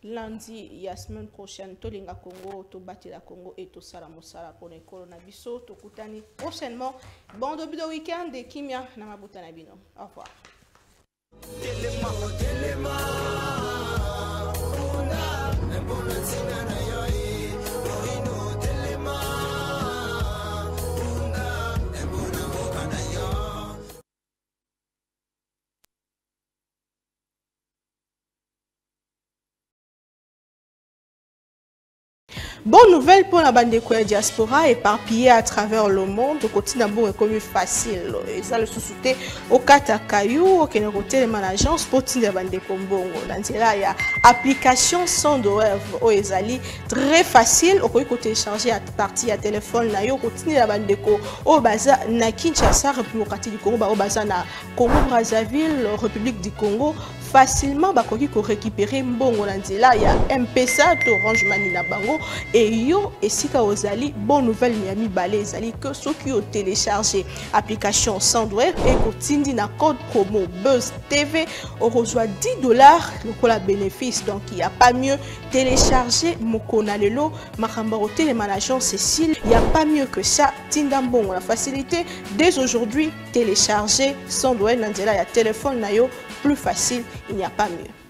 lundi il y a semaine prochaine to linga Congo to bati la Congo et to sala mosala pour les coronavirus Tokutani prochainement. Bon début de week-end de Kimia na mabuta na bino. Au revoir. Bonne nouvelle pour la bande de diaspora éparpillée à travers le monde. Au quotidien, bon est comme facile. Et ça le sous-souté au Katakayou, au Kénéroté, les managers, pour la bande de Kombongo. Dans là, il y a application sans douleur au Ezali. Très facile. Au côté télécharger à partir à téléphone, na yo quotidien la bande de Ko. Au Baza, na Kinshasa, République du Congo, au Baza, na Congo Brazzaville, République du Congo. Facilement, bakoki ko récupérer mbongo na nzela ya M-Pesa to Orange Money na bango et yo esika ozali bonne nouvelle Miami Balé ezali que ceux qui ont téléchargé application Sandwave et kotindi na code promo Buzz TV on reçoit $10 le la bénéfice donc il y a pas mieux télécharger mokona lelo makamba télémanagement Cécile il y a pas mieux que ça tinda mbongo la facilité dès aujourd'hui télécharger Sandwave na nzela ya téléphone na yo plus facile, il n'y a pas mieux.